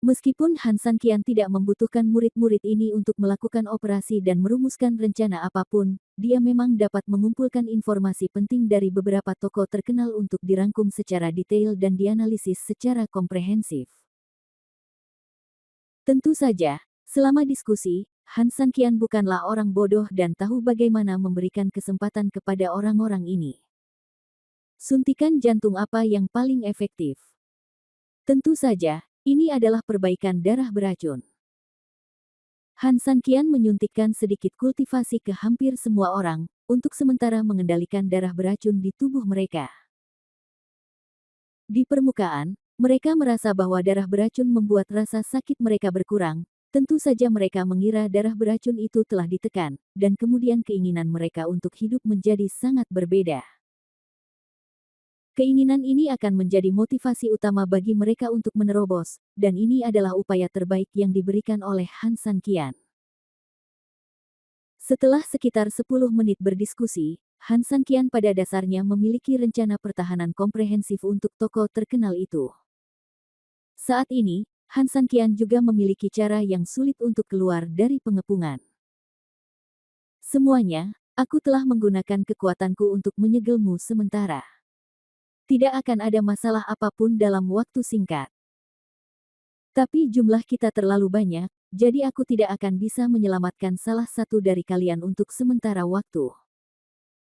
Meskipun Han Sanqian tidak membutuhkan murid-murid ini untuk melakukan operasi dan merumuskan rencana apapun, dia memang dapat mengumpulkan informasi penting dari beberapa tokoh terkenal untuk dirangkum secara detail dan dianalisis secara komprehensif. Tentu saja, selama diskusi, Han Sanqian bukanlah orang bodoh dan tahu bagaimana memberikan kesempatan kepada orang-orang ini. Suntikan jantung apa yang paling efektif? Tentu saja, ini adalah perbaikan darah beracun. Han Sanqian menyuntikkan sedikit kultivasi ke hampir semua orang, untuk sementara mengendalikan darah beracun di tubuh mereka. Di permukaan, mereka merasa bahwa darah beracun membuat rasa sakit mereka berkurang. Tentu saja mereka mengira darah beracun itu telah ditekan, dan kemudian keinginan mereka untuk hidup menjadi sangat berbeda. Keinginan ini akan menjadi motivasi utama bagi mereka untuk menerobos, dan ini adalah upaya terbaik yang diberikan oleh Han Sanqian. Setelah sekitar 10 menit berdiskusi, Han Sanqian pada dasarnya memiliki rencana pertahanan komprehensif untuk tokoh terkenal itu. Saat ini, Han Sanqian juga memiliki cara yang sulit untuk keluar dari pengepungan. Semuanya, aku telah menggunakan kekuatanku untuk menyegelmu sementara. Tidak akan ada masalah apapun dalam waktu singkat. Tapi jumlah kita terlalu banyak, jadi aku tidak akan bisa menyelamatkan salah satu dari kalian untuk sementara waktu.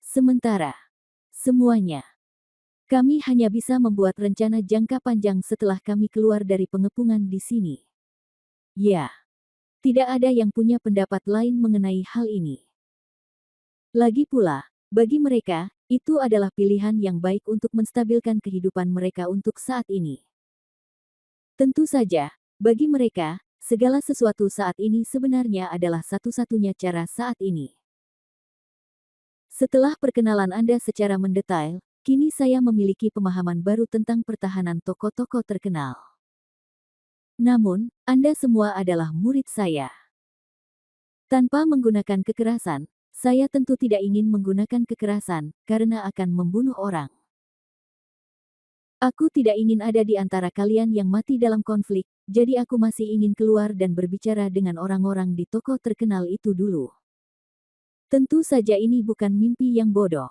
Sementara. Semuanya. Kami hanya bisa membuat rencana jangka panjang setelah kami keluar dari pengepungan di sini. Ya. Tidak ada yang punya pendapat lain mengenai hal ini. Lagi pula, bagi mereka, itu adalah pilihan yang baik untuk menstabilkan kehidupan mereka untuk saat ini. Tentu saja, bagi mereka, segala sesuatu saat ini sebenarnya adalah satu-satunya cara saat ini. Setelah perkenalan Anda secara mendetail, kini saya memiliki pemahaman baru tentang pertahanan tokoh-tokoh terkenal. Namun, Anda semua adalah murid saya. Tanpa menggunakan kekerasan, saya tentu tidak ingin menggunakan kekerasan, karena akan membunuh orang. Aku tidak ingin ada di antara kalian yang mati dalam konflik, jadi aku masih ingin keluar dan berbicara dengan orang-orang di tokoh terkenal itu dulu. Tentu saja ini bukan mimpi yang bodoh.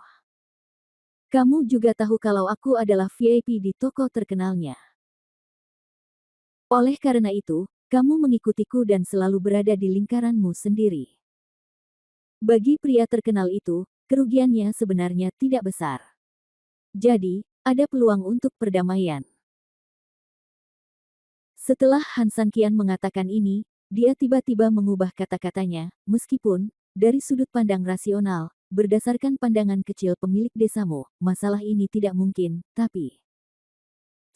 Kamu juga tahu kalau aku adalah VIP di tokoh terkenalnya. Oleh karena itu, kamu mengikutiku dan selalu berada di lingkaranmu sendiri. Bagi pria terkenal itu, kerugiannya sebenarnya tidak besar. Jadi, ada peluang untuk perdamaian. Setelah Han Sanqian mengatakan ini, dia tiba-tiba mengubah kata-katanya, meskipun, dari sudut pandang rasional, berdasarkan pandangan kecil pemilik desamu, masalah ini tidak mungkin, tapi...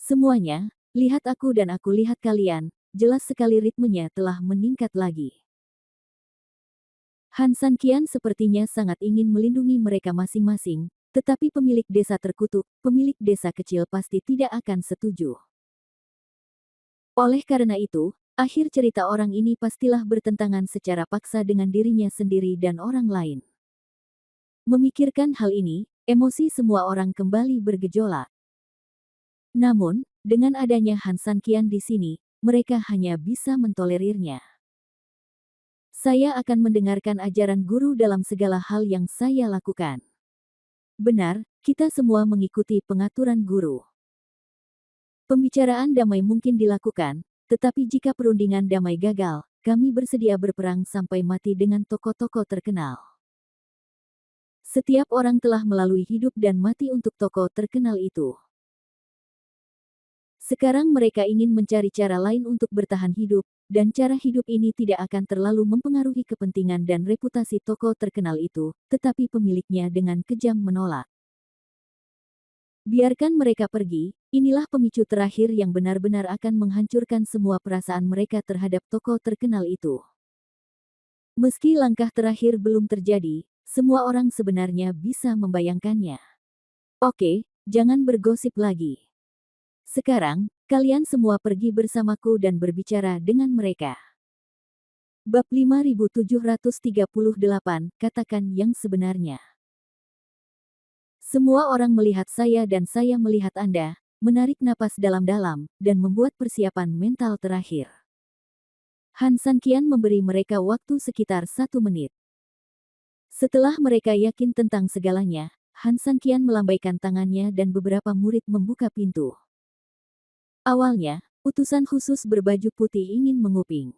Semuanya, lihat aku dan aku lihat kalian, jelas sekali ritmenya telah meningkat lagi. Han Sanqian sepertinya sangat ingin melindungi mereka masing-masing, tetapi pemilik desa terkutuk, pemilik desa kecil pasti tidak akan setuju. Oleh karena itu, akhir cerita orang ini pastilah bertentangan secara paksa dengan dirinya sendiri dan orang lain. Memikirkan hal ini, emosi semua orang kembali bergejolak. Namun, dengan adanya Han Sanqian di sini, mereka hanya bisa mentolerirnya. Saya akan mendengarkan ajaran guru dalam segala hal yang saya lakukan. Benar, kita semua mengikuti pengaturan guru. Pembicaraan damai mungkin dilakukan, tetapi jika perundingan damai gagal, kami bersedia berperang sampai mati dengan tokoh-tokoh terkenal. Setiap orang telah melalui hidup dan mati untuk tokoh terkenal itu. Sekarang mereka ingin mencari cara lain untuk bertahan hidup, dan cara hidup ini tidak akan terlalu mempengaruhi kepentingan dan reputasi tokoh terkenal itu, tetapi pemiliknya dengan kejam menolak. Biarkan mereka pergi, inilah pemicu terakhir yang benar-benar akan menghancurkan semua perasaan mereka terhadap tokoh terkenal itu. Meski langkah terakhir belum terjadi, semua orang sebenarnya bisa membayangkannya. Oke, jangan bergosip lagi. Sekarang, kalian semua pergi bersamaku dan berbicara dengan mereka. Bab 5738, katakan yang sebenarnya. Semua orang melihat saya dan saya melihat Anda, menarik napas dalam-dalam, dan membuat persiapan mental terakhir. Han Sanqian memberi mereka waktu sekitar 1 menit. Setelah mereka yakin tentang segalanya, Han Sanqian melambaikan tangannya dan beberapa murid membuka pintu. Awalnya, utusan khusus berbaju putih ingin menguping.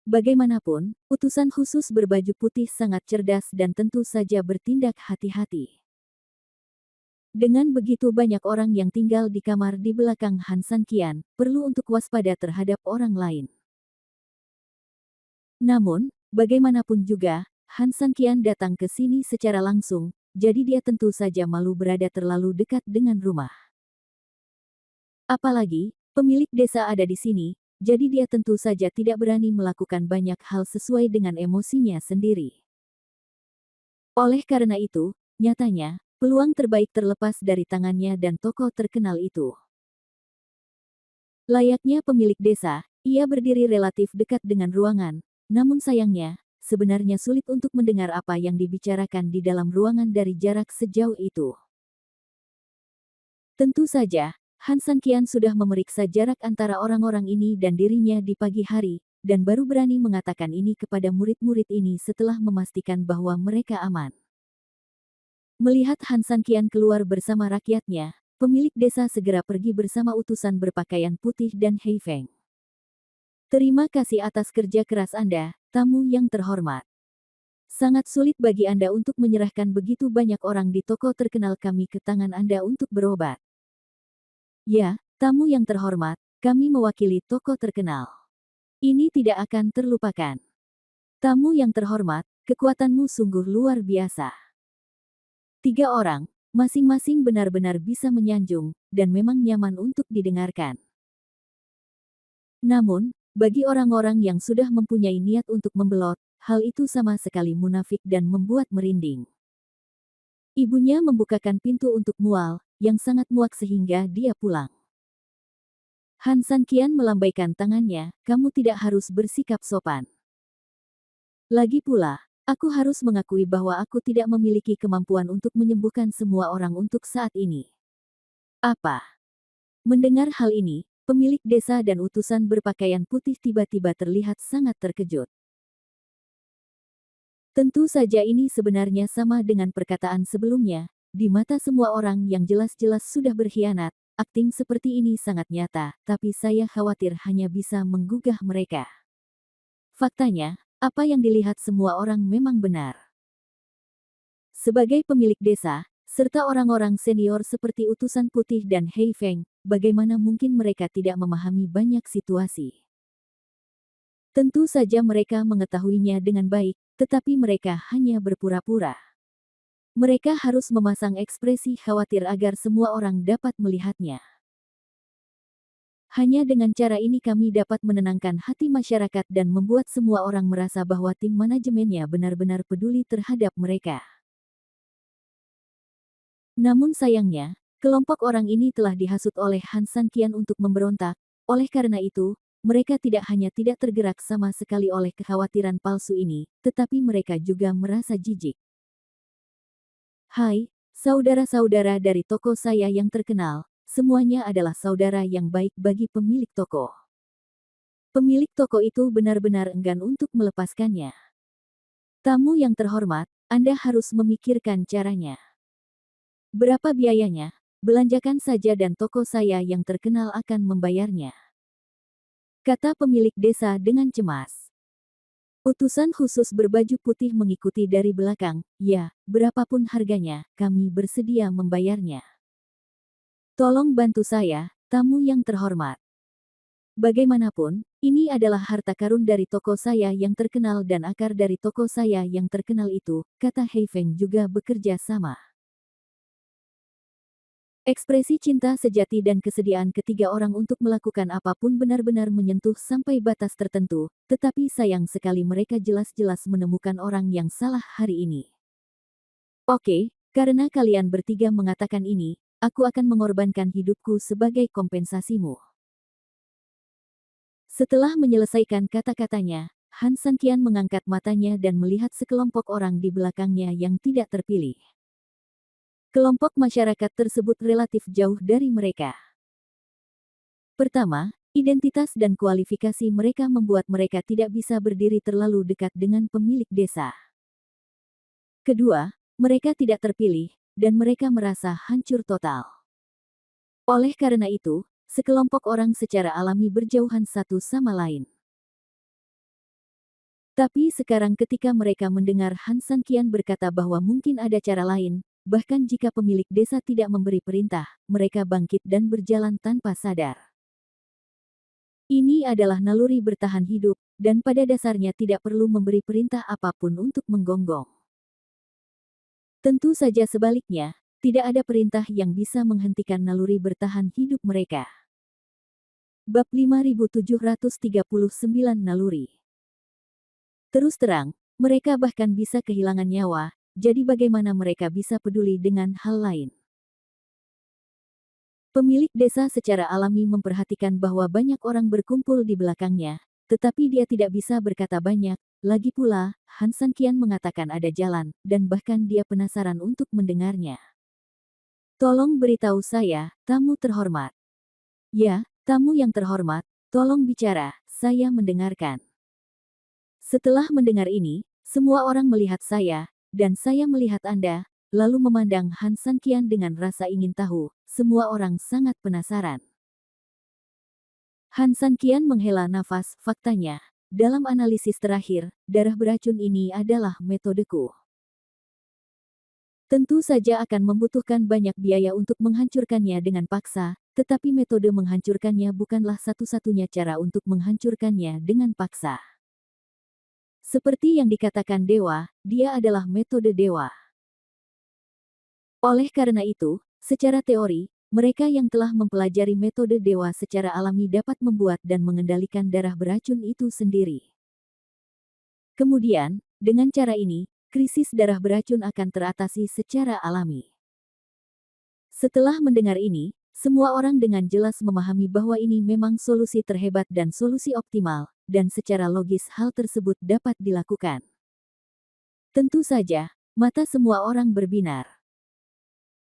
Bagaimanapun, utusan khusus berbaju putih sangat cerdas dan tentu saja bertindak hati-hati. Dengan begitu banyak orang yang tinggal di kamar di belakang Han Sanqian, perlu untuk waspada terhadap orang lain. Namun, bagaimanapun juga, Han Sanqian datang ke sini secara langsung, jadi dia tentu saja malu berada terlalu dekat dengan rumah. Apalagi, pemilik desa ada di sini, jadi dia tentu saja tidak berani melakukan banyak hal sesuai dengan emosinya sendiri. Oleh karena itu, nyatanya, peluang terbaik terlepas dari tangannya dan tokoh terkenal itu. Layaknya pemilik desa, ia berdiri relatif dekat dengan ruangan, namun sayangnya, sebenarnya sulit untuk mendengar apa yang dibicarakan di dalam ruangan dari jarak sejauh itu. Tentu saja, Han Sanqian sudah memeriksa jarak antara orang-orang ini dan dirinya di pagi hari, dan baru berani mengatakan ini kepada murid-murid ini setelah memastikan bahwa mereka aman. Melihat Han Sanqian keluar bersama rakyatnya, pemilik desa segera pergi bersama utusan berpakaian putih dan Hei Feng. Terima kasih atas kerja keras Anda, tamu yang terhormat. Sangat sulit bagi Anda untuk menyerahkan begitu banyak orang di toko terkenal kami ke tangan Anda untuk berobat. Ya, tamu yang terhormat, kami mewakili toko terkenal. Ini tidak akan terlupakan. Tamu yang terhormat, kekuatanmu sungguh luar biasa. 3 orang, masing-masing benar-benar bisa menyanjung, dan memang nyaman untuk didengarkan. Namun, bagi orang-orang yang sudah mempunyai niat untuk membelot, hal itu sama sekali munafik dan membuat merinding. Ibunya membukakan pintu untuk Mual, yang sangat muak sehingga dia pulang. Han Sanqian melambaikan tangannya, kamu tidak harus bersikap sopan. Lagi pula, aku harus mengakui bahwa aku tidak memiliki kemampuan untuk menyembuhkan semua orang untuk saat ini. Apa? Mendengar hal ini, pemilik desa dan utusan berpakaian putih tiba-tiba terlihat sangat terkejut. Tentu saja ini sebenarnya sama dengan perkataan sebelumnya, di mata semua orang yang jelas-jelas sudah berkhianat, akting seperti ini sangat nyata, tapi saya khawatir hanya bisa menggugah mereka. Faktanya, apa yang dilihat semua orang memang benar. Sebagai pemilik desa, serta orang-orang senior seperti utusan putih dan Hei Feng, bagaimana mungkin mereka tidak memahami banyak situasi? Tentu saja mereka mengetahuinya dengan baik, tetapi mereka hanya berpura-pura. Mereka harus memasang ekspresi khawatir agar semua orang dapat melihatnya. Hanya dengan cara ini kami dapat menenangkan hati masyarakat dan membuat semua orang merasa bahwa tim manajemennya benar-benar peduli terhadap mereka. Namun sayangnya, kelompok orang ini telah dihasut oleh Han Sanqian untuk memberontak, oleh karena itu, mereka tidak hanya tidak tergerak sama sekali oleh kekhawatiran palsu ini, tetapi mereka juga merasa jijik. Hai, saudara-saudara dari toko saya yang terkenal, semuanya adalah saudara yang baik bagi pemilik toko. Pemilik toko itu benar-benar enggan untuk melepaskannya. Tamu yang terhormat, Anda harus memikirkan caranya. Berapa biayanya? Belanjakan saja dan toko saya yang terkenal akan membayarnya. Kata pemilik desa dengan cemas. Utusan khusus berbaju putih mengikuti dari belakang, ya, berapapun harganya, kami bersedia membayarnya. Tolong bantu saya, tamu yang terhormat. Bagaimanapun, ini adalah harta karun dari toko saya yang terkenal dan akar dari toko saya yang terkenal itu, kata Hei Feng juga bekerja sama. Ekspresi cinta sejati dan kesediaan ketiga orang untuk melakukan apapun benar-benar menyentuh sampai batas tertentu, tetapi sayang sekali mereka jelas-jelas menemukan orang yang salah hari ini. Oke, karena kalian bertiga mengatakan ini, aku akan mengorbankan hidupku sebagai kompensasimu. Setelah menyelesaikan kata-katanya, Han Sanqian mengangkat matanya dan melihat sekelompok orang di belakangnya yang tidak terpilih. Kelompok masyarakat tersebut relatif jauh dari mereka. Pertama, identitas dan kualifikasi mereka membuat mereka tidak bisa berdiri terlalu dekat dengan pemilik desa. Kedua, mereka tidak terpilih, dan mereka merasa hancur total. Oleh karena itu, sekelompok orang secara alami berjauhan satu sama lain. Tapi sekarang ketika mereka mendengar Han Sanqian berkata bahwa mungkin ada cara lain, bahkan jika pemilik desa tidak memberi perintah, mereka bangkit dan berjalan tanpa sadar. Ini adalah naluri bertahan hidup, dan pada dasarnya tidak perlu memberi perintah apapun untuk menggonggong. Tentu saja sebaliknya, tidak ada perintah yang bisa menghentikan naluri bertahan hidup mereka. Bab 5739 Naluri. Terus terang, mereka bahkan bisa kehilangan nyawa, jadi bagaimana mereka bisa peduli dengan hal lain? Pemilik desa secara alami memperhatikan bahwa banyak orang berkumpul di belakangnya, tetapi dia tidak bisa berkata banyak. Lagi pula, Han Sanqian mengatakan ada jalan, dan bahkan dia penasaran untuk mendengarnya. Tolong beritahu saya, tamu terhormat. Ya, tamu yang terhormat, tolong bicara, saya mendengarkan. Setelah mendengar ini, semua orang melihat saya, dan saya melihat Anda, lalu memandang Han Sanqian dengan rasa ingin tahu. Semua orang sangat penasaran. Han Sanqian menghela nafas, faktanya, dalam analisis terakhir, darah beracun ini adalah metodeku. Tentu saja akan membutuhkan banyak biaya untuk menghancurkannya dengan paksa, tetapi metode menghancurkannya bukanlah satu-satunya cara untuk menghancurkannya dengan paksa. Seperti yang dikatakan dewa, dia adalah metode dewa. Oleh karena itu, secara teori, mereka yang telah mempelajari metode dewa secara alami dapat membuat dan mengendalikan darah beracun itu sendiri. Kemudian, dengan cara ini, krisis darah beracun akan teratasi secara alami. Setelah mendengar ini, semua orang dengan jelas memahami bahwa ini memang solusi terhebat dan solusi optimal, dan secara logis hal tersebut dapat dilakukan. Tentu saja, mata semua orang berbinar.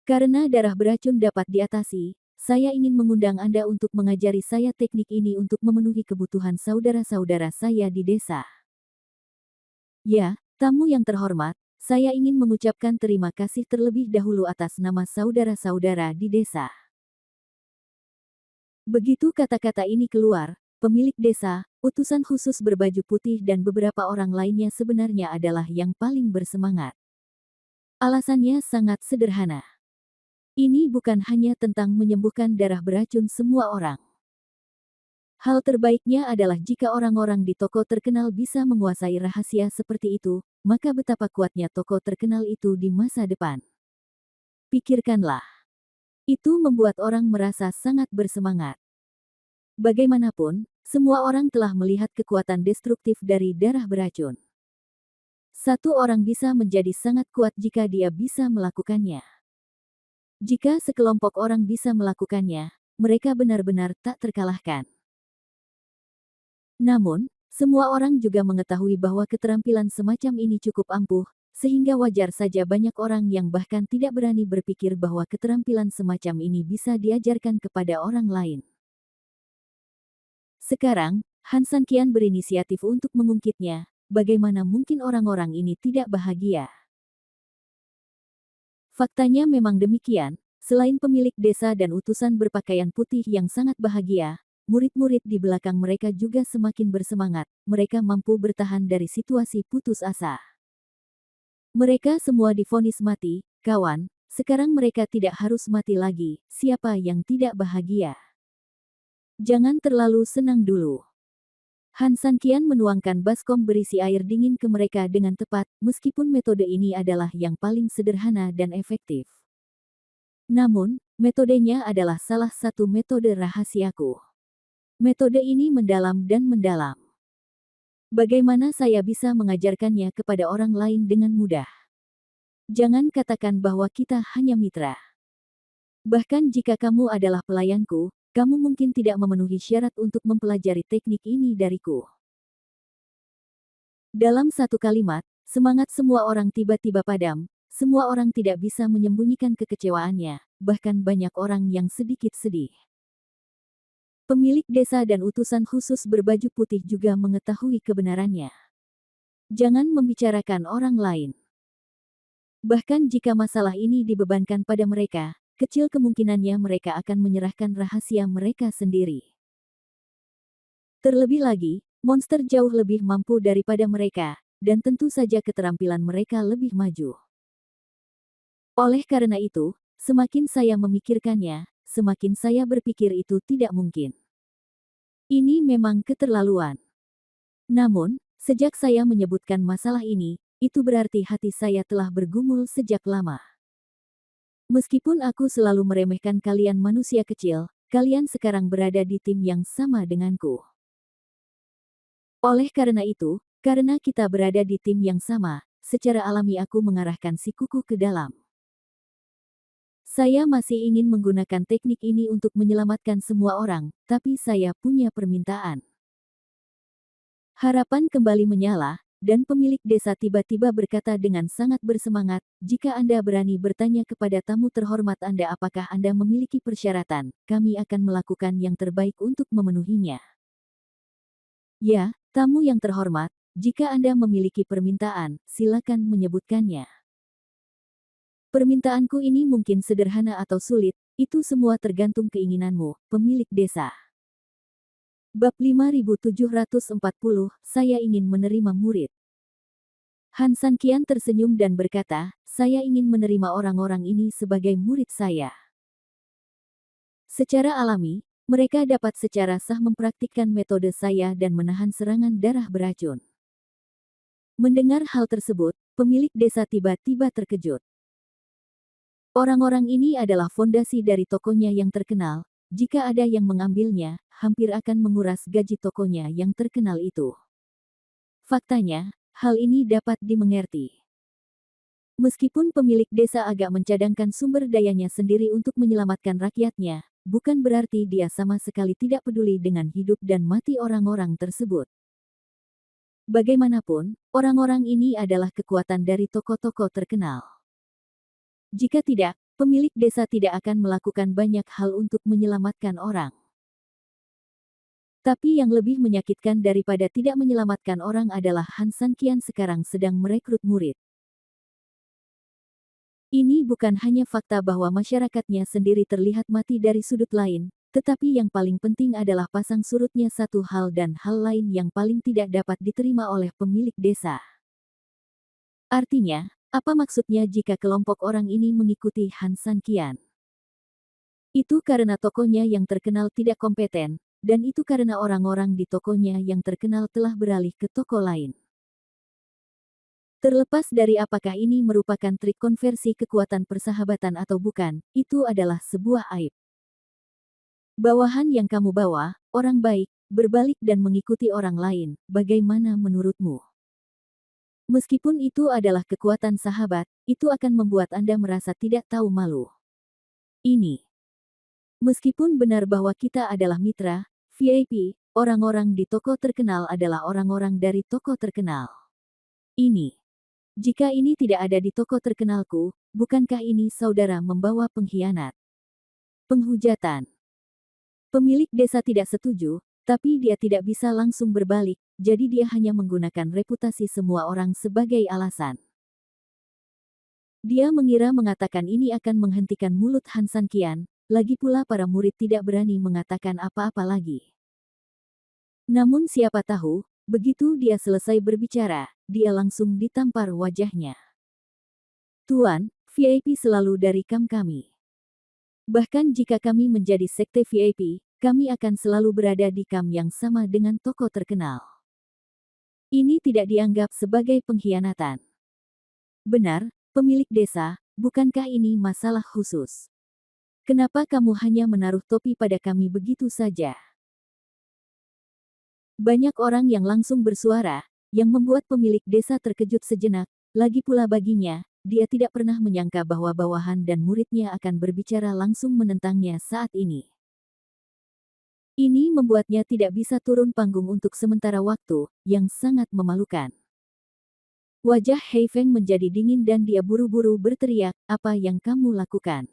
Karena darah beracun dapat diatasi, saya ingin mengundang Anda untuk mengajari saya teknik ini untuk memenuhi kebutuhan saudara-saudara saya di desa. Ya, tamu yang terhormat, saya ingin mengucapkan terima kasih terlebih dahulu atas nama saudara-saudara di desa. Begitu kata-kata ini keluar, pemilik desa, utusan khusus berbaju putih dan beberapa orang lainnya sebenarnya adalah yang paling bersemangat. Alasannya sangat sederhana. Ini bukan hanya tentang menyembuhkan darah beracun semua orang. Hal terbaiknya adalah jika orang-orang di toko terkenal bisa menguasai rahasia seperti itu, maka betapa kuatnya toko terkenal itu di masa depan. Pikirkanlah. Itu membuat orang merasa sangat bersemangat. Bagaimanapun, semua orang telah melihat kekuatan destruktif dari darah beracun. Satu orang bisa menjadi sangat kuat jika dia bisa melakukannya. Jika sekelompok orang bisa melakukannya, mereka benar-benar tak terkalahkan. Namun, semua orang juga mengetahui bahwa keterampilan semacam ini cukup ampuh, sehingga wajar saja banyak orang yang bahkan tidak berani berpikir bahwa keterampilan semacam ini bisa diajarkan kepada orang lain. Sekarang, Han Sanqian berinisiatif untuk mengungkitnya. Bagaimana mungkin orang-orang ini tidak bahagia? Faktanya memang demikian. Selain pemilik desa dan utusan berpakaian putih yang sangat bahagia, murid-murid di belakang mereka juga semakin bersemangat. Mereka mampu bertahan dari situasi putus asa. Mereka semua divonis mati, kawan. Sekarang mereka tidak harus mati lagi. Siapa yang tidak bahagia? Jangan terlalu senang dulu. Han Sanqian menuangkan baskom berisi air dingin ke mereka dengan tepat, meskipun metode ini adalah yang paling sederhana dan efektif. Namun, metodenya adalah salah satu metode rahasiaku. Metode ini mendalam dan mendalam. Bagaimana saya bisa mengajarkannya kepada orang lain dengan mudah? Jangan katakan bahwa kita hanya mitra. Bahkan jika kamu adalah pelayanku, kamu mungkin tidak memenuhi syarat untuk mempelajari teknik ini dariku. Dalam satu kalimat, semangat semua orang tiba-tiba padam. Semua orang tidak bisa menyembunyikan kekecewaannya, bahkan banyak orang yang sedikit sedih. Pemilik desa dan utusan khusus berbaju putih juga mengetahui kebenarannya. Jangan membicarakan orang lain. Bahkan jika masalah ini dibebankan pada mereka, kecil kemungkinannya mereka akan menyerahkan rahasia mereka sendiri. Terlebih lagi, monster jauh lebih mampu daripada mereka, dan tentu saja keterampilan mereka lebih maju. Oleh karena itu, semakin saya memikirkannya, semakin saya berpikir itu tidak mungkin. Ini memang keterlaluan. Namun, sejak saya menyebutkan masalah ini, itu berarti hati saya telah bergumul sejak lama. Meskipun aku selalu meremehkan kalian manusia kecil, kalian sekarang berada di tim yang sama denganku. Oleh karena itu, karena kita berada di tim yang sama, secara alami aku mengarahkan si kuku ke dalam. Saya masih ingin menggunakan teknik ini untuk menyelamatkan semua orang, tapi saya punya permintaan. Harapan kembali menyala, dan pemilik desa tiba-tiba berkata dengan sangat bersemangat, jika Anda berani bertanya kepada tamu terhormat Anda apakah Anda memiliki persyaratan, kami akan melakukan yang terbaik untuk memenuhinya. Ya, tamu yang terhormat, jika Anda memiliki permintaan, silakan menyebutkannya. Permintaanku ini mungkin sederhana atau sulit, itu semua tergantung keinginanmu, pemilik desa. Bab 5740, saya ingin menerima murid. Han Sanqian tersenyum dan berkata, saya ingin menerima orang-orang ini sebagai murid saya. Secara alami, mereka dapat secara sah mempraktikkan metode saya dan menahan serangan darah beracun. Mendengar hal tersebut, pemilik desa tiba-tiba terkejut. Orang-orang ini adalah fondasi dari tokonya yang terkenal. Jika ada yang mengambilnya, hampir akan menguras gaji tokonya yang terkenal itu. Faktanya, hal ini dapat dimengerti. Meskipun pemilik desa agak mencadangkan sumber dayanya sendiri untuk menyelamatkan rakyatnya, bukan berarti dia sama sekali tidak peduli dengan hidup dan mati orang-orang tersebut. Bagaimanapun, orang-orang ini adalah kekuatan dari tokoh-tokoh terkenal. Jika tidak, pemilik desa tidak akan melakukan banyak hal untuk menyelamatkan orang. Tapi yang lebih menyakitkan daripada tidak menyelamatkan orang adalah Han Sanqian sekarang sedang merekrut murid. Ini bukan hanya fakta bahwa masyarakatnya sendiri terlihat mati dari sudut lain, tetapi yang paling penting adalah pasang surutnya satu hal dan hal lain yang paling tidak dapat diterima oleh pemilik desa. Artinya, apa maksudnya jika kelompok orang ini mengikuti Han Sanqian? Itu karena tokonya yang terkenal tidak kompeten, dan itu karena orang-orang di tokonya yang terkenal telah beralih ke toko lain. Terlepas dari apakah ini merupakan trik konversi kekuatan persahabatan atau bukan, itu adalah sebuah aib. Bawahan yang kamu bawa, orang baik, berbalik dan mengikuti orang lain, bagaimana menurutmu? Meskipun itu adalah kekuatan sahabat, itu akan membuat Anda merasa tidak tahu malu. Ini. Meskipun benar bahwa kita adalah mitra, VIP, orang-orang di toko terkenal adalah orang-orang dari toko terkenal. Ini. Jika ini tidak ada di toko terkenalku, bukankah ini saudara membawa pengkhianat? Penghujatan. Pemilik desa tidak setuju, Tapi dia tidak bisa langsung berbalik, jadi dia hanya menggunakan reputasi semua orang sebagai alasan. Dia mengira mengatakan ini akan menghentikan mulut Han Sanqian, lagi pula para murid tidak berani mengatakan apa-apa lagi. Namun siapa tahu, begitu dia selesai berbicara, dia langsung ditampar wajahnya. Tuan, VIP selalu dari kami. Bahkan jika kami menjadi sekte VIP, kami akan selalu berada di kam yang sama dengan tokoh terkenal. Ini tidak dianggap sebagai pengkhianatan. Benar, pemilik desa, bukankah ini masalah khusus? Kenapa kamu hanya menaruh topi pada kami begitu saja? Banyak orang yang langsung bersuara, yang membuat pemilik desa terkejut sejenak, lagi pula baginya, dia tidak pernah menyangka bahwa bawahan dan muridnya akan berbicara langsung menentangnya saat ini. Ini membuatnya tidak bisa turun panggung untuk sementara waktu, yang sangat memalukan. Wajah Hei Feng menjadi dingin dan dia buru-buru berteriak, "Apa yang kamu lakukan?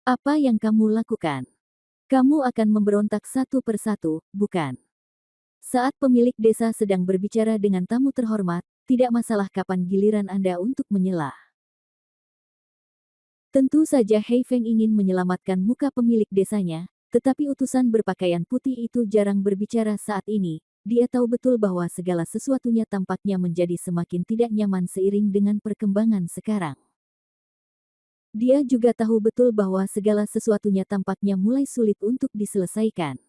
Apa yang kamu lakukan? Kamu akan memberontak satu persatu, bukan?" Saat pemilik desa sedang berbicara dengan tamu terhormat, tidak masalah kapan giliran Anda untuk menyela. Tentu saja Hei Feng ingin menyelamatkan muka pemilik desanya, tetapi utusan berpakaian putih itu jarang berbicara saat ini. Dia tahu betul bahwa segala sesuatunya tampaknya menjadi semakin tidak nyaman seiring dengan perkembangan sekarang. Dia juga tahu betul bahwa segala sesuatunya tampaknya mulai sulit untuk diselesaikan.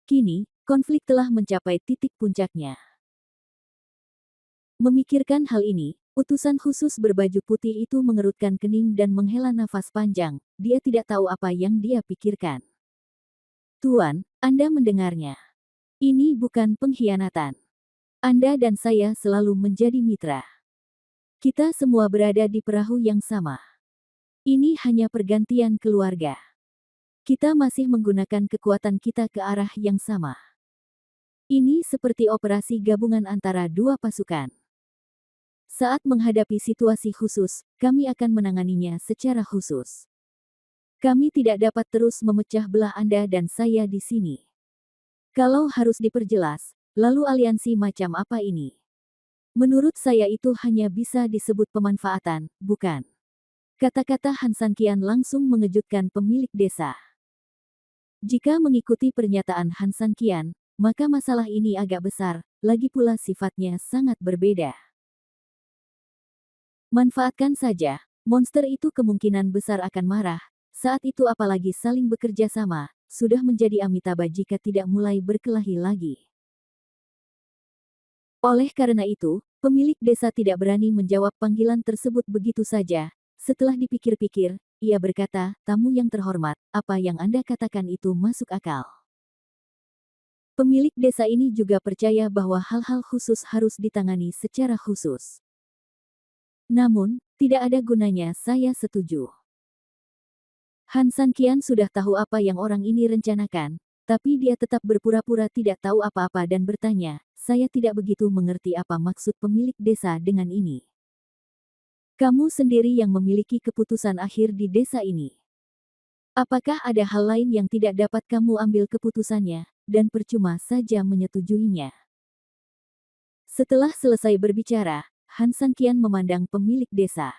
Kini, konflik telah mencapai titik puncaknya. Memikirkan hal ini, utusan khusus berbaju putih itu mengerutkan kening dan menghela nafas panjang. Dia tidak tahu apa yang dia pikirkan. Tuan, Anda mendengarnya. Ini bukan pengkhianatan. Anda dan saya selalu menjadi mitra. Kita semua berada di perahu yang sama. Ini hanya pergantian keluarga. Kita masih menggunakan kekuatan kita ke arah yang sama. Ini seperti operasi gabungan antara dua pasukan. Saat menghadapi situasi khusus, kami akan menanganinya secara khusus. Kami tidak dapat terus memecah belah Anda dan saya di sini. Kalau harus diperjelas, lalu aliansi macam apa ini? Menurut saya itu hanya bisa disebut pemanfaatan, bukan? Kata-kata Han Sanqian langsung mengejutkan pemilik desa. Jika mengikuti pernyataan Han Sanqian, maka masalah ini agak besar, lagi pula sifatnya sangat berbeda. Manfaatkan saja, monster itu kemungkinan besar akan marah, saat itu apalagi saling bekerja sama, sudah menjadi Amitabha jika tidak mulai berkelahi lagi. Oleh karena itu, pemilik desa tidak berani menjawab panggilan tersebut begitu saja. Setelah dipikir-pikir, ia berkata, "Tamu yang terhormat, apa yang Anda katakan itu masuk akal." Pemilik desa ini juga percaya bahwa hal-hal khusus harus ditangani secara khusus. Namun, tidak ada gunanya saya setuju. Han Sanqian sudah tahu apa yang orang ini rencanakan, tapi dia tetap berpura-pura tidak tahu apa-apa dan bertanya, "Saya tidak begitu mengerti apa maksud pemilik desa dengan ini. Kamu sendiri yang memiliki keputusan akhir di desa ini. Apakah ada hal lain yang tidak dapat kamu ambil keputusannya, dan percuma saja menyetujuinya?" Setelah selesai berbicara, Han Sanqian memandang pemilik desa.